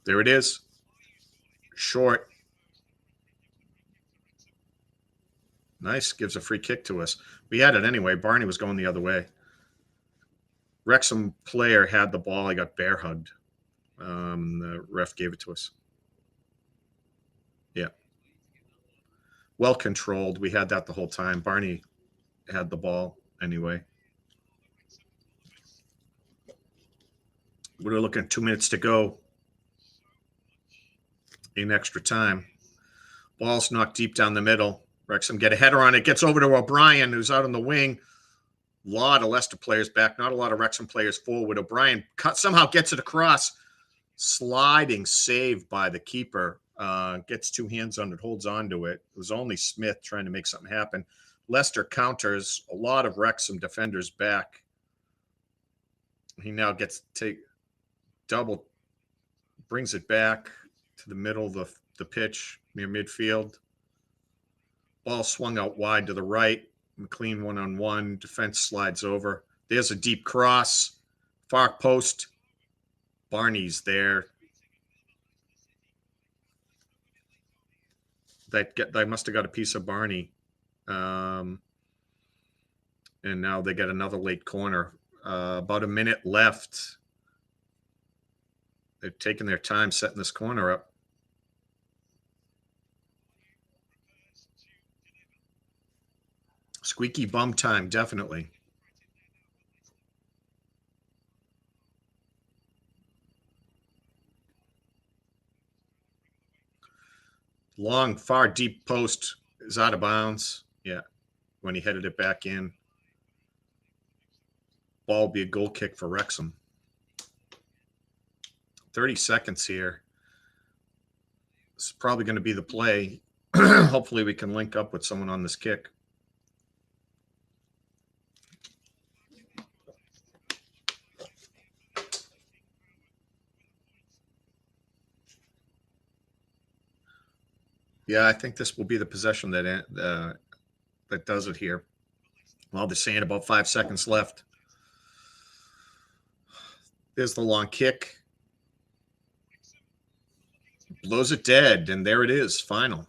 There it is. Short. Nice. Gives a free kick to us. We had it anyway. Barney was going the other way. Wrexham player had the ball. He got bear hugged. The ref gave it to us. Yeah. Well controlled. We had that the whole time. Barney had the ball anyway. We're looking at 2 minutes to go in extra time. Ball's knocked deep down the middle. Wrexham get a header on it. Gets over to O'Brien, who's out on the wing. A lot of Leicester players back. Not a lot of Wrexham players forward. O'Brien somehow gets it across. Sliding save by the keeper. Gets two hands on it, holds on to it. It was only Smith trying to make something happen. Leicester counters. A lot of Wrexham defenders back. He now gets to double. Brings it back to the middle of the pitch near midfield. Ball swung out wide to the right. McLean one-on-one. Defense slides over. There's a deep cross. Far post. Barney's there. They must have got a piece of Barney. And now they get another late corner. About a minute left. They've taken their time setting this corner up. Squeaky bum time, definitely. Long, far, deep post is out of bounds. Yeah, when he headed it back in. Ball will be a goal kick for Wrexham. 30 seconds here. It's probably going to be the play. Hopefully we can link up with someone on this kick. Yeah, I think this will be the possession that does it here. Well, they're saying about 5 seconds left. There's the long kick. Blows it dead, and there it is, final.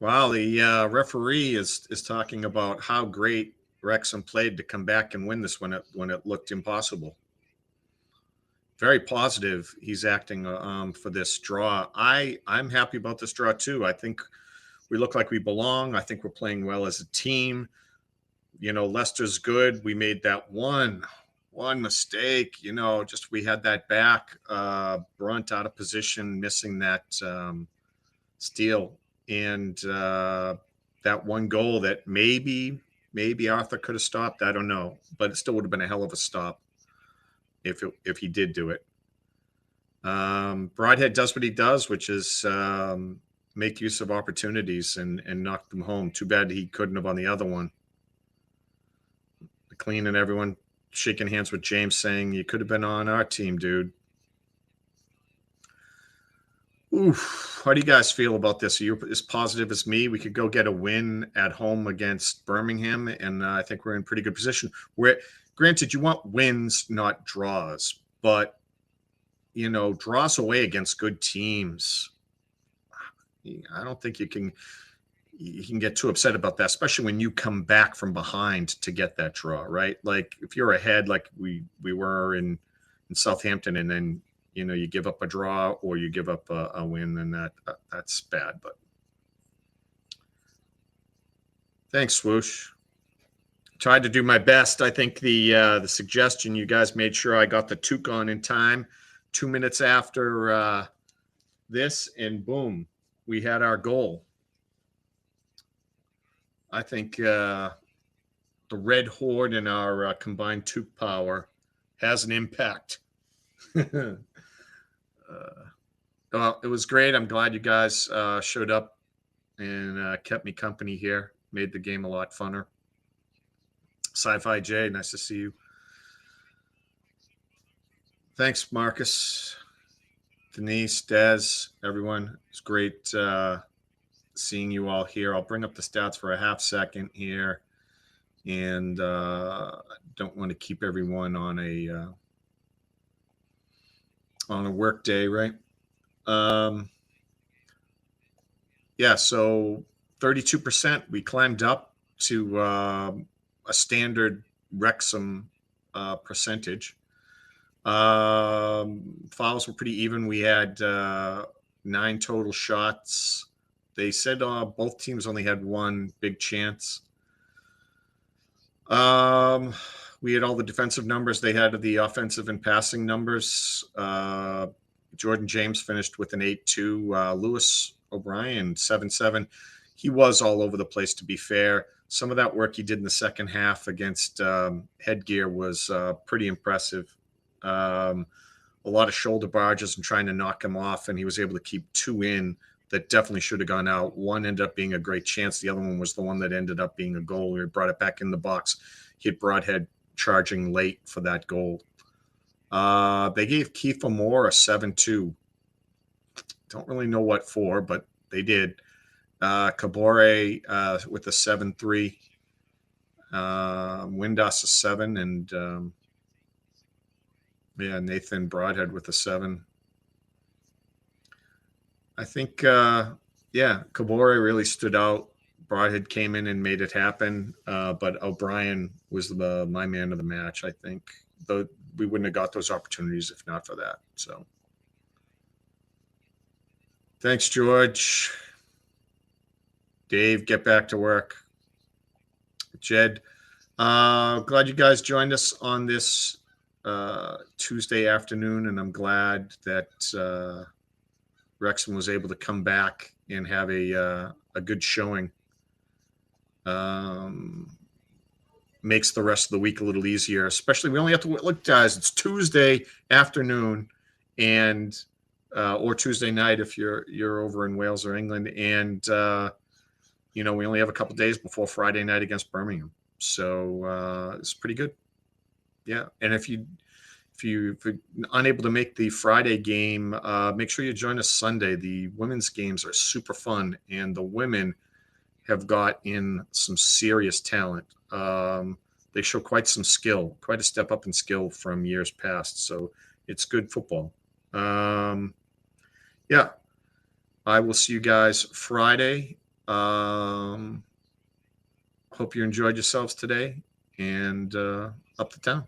Wow, the referee is talking about how great Wrexham played to come back and win this when it looked impossible. Very positive he's acting for this draw. I'm happy about this draw too. I think we look like we belong. I think we're playing well as a team. You know, Leicester's good. We made that one mistake. You know, just we had that back. Brunt out of position, missing that steal. And that one goal that maybe Arthur could have stopped. I don't know. But it still would have been a hell of a stop if he did do it. Broadhead does what he does, which is make use of opportunities and knock them home. Too bad he couldn't have on the other one. McLean and everyone shaking hands with James saying, you could have been on our team, dude. Oof. How do you guys feel about this? Are you as positive as me? We could go get a win at home against Birmingham, and I think we're in pretty good position. Granted, you want wins, not draws, but, you know, draws away against good teams. I don't think you can get too upset about that, especially when you come back from behind to get that draw, right? Like if you're ahead, like we were in Southampton, and then, you know, you give up a draw or you give up a win, then that's bad. But thanks, Swoosh. Tried to do my best. I think the suggestion you guys made sure I got the toque on in time. 2 minutes after this, and boom, we had our goal. I think the Red Horde and our combined toque power has an impact. Well, it was great. I'm glad you guys showed up and kept me company here. Made the game a lot funner. Sci-Fi J, nice to see you. Thanks, Marcus, Denise, Des, everyone. It's great seeing you all here. I'll bring up the stats for a half second here, and don't want to keep everyone on a work day, right? Yeah, so 32%. We climbed up to a standard Wrexham percentage. Fouls were pretty even. We had 9 total shots. They said both teams only had one big chance. We had all the defensive numbers. They had the offensive and passing numbers. Jordan James finished with an 8-2. Lewis O'Brien, 7-7. He was all over the place, to be fair. Some of that work he did in the second half against Headgear was pretty impressive. A lot of shoulder barges and trying to knock him off, and he was able to keep 2 in that definitely should have gone out. One ended up being a great chance. The other one was the one that ended up being a goal. We brought it back in the box. Hit Broadhead charging late for that goal. They gave Kiefer Moore a 7-2. Don't really know what for, but they did. Kabore with a 7-3. Windass a 7, and Nathan Broadhead with a 7. I think, Kabore really stood out. Broadhead came in and made it happen, but O'Brien was my man of the match, I think. Though we wouldn't have got those opportunities if not for that. So thanks, George. Dave, get back to work. Jed, glad you guys joined us on this Tuesday afternoon, and I'm glad that Wrexham was able to come back and have a good showing. Makes the rest of the week a little easier, especially we only have to look, guys, it's Tuesday afternoon and or Tuesday night if you're over in Wales or England, and we only have a couple days before Friday night against Birmingham, so it's pretty good. Yeah, and if you're unable to make the Friday game, make sure you join us Sunday. The women's games are super fun, and the women have got in some serious talent. They show quite some skill, quite a step up in skill from years past. So it's good football. Yeah, I will see you guys Friday. Hope you enjoyed yourselves today, and up to town.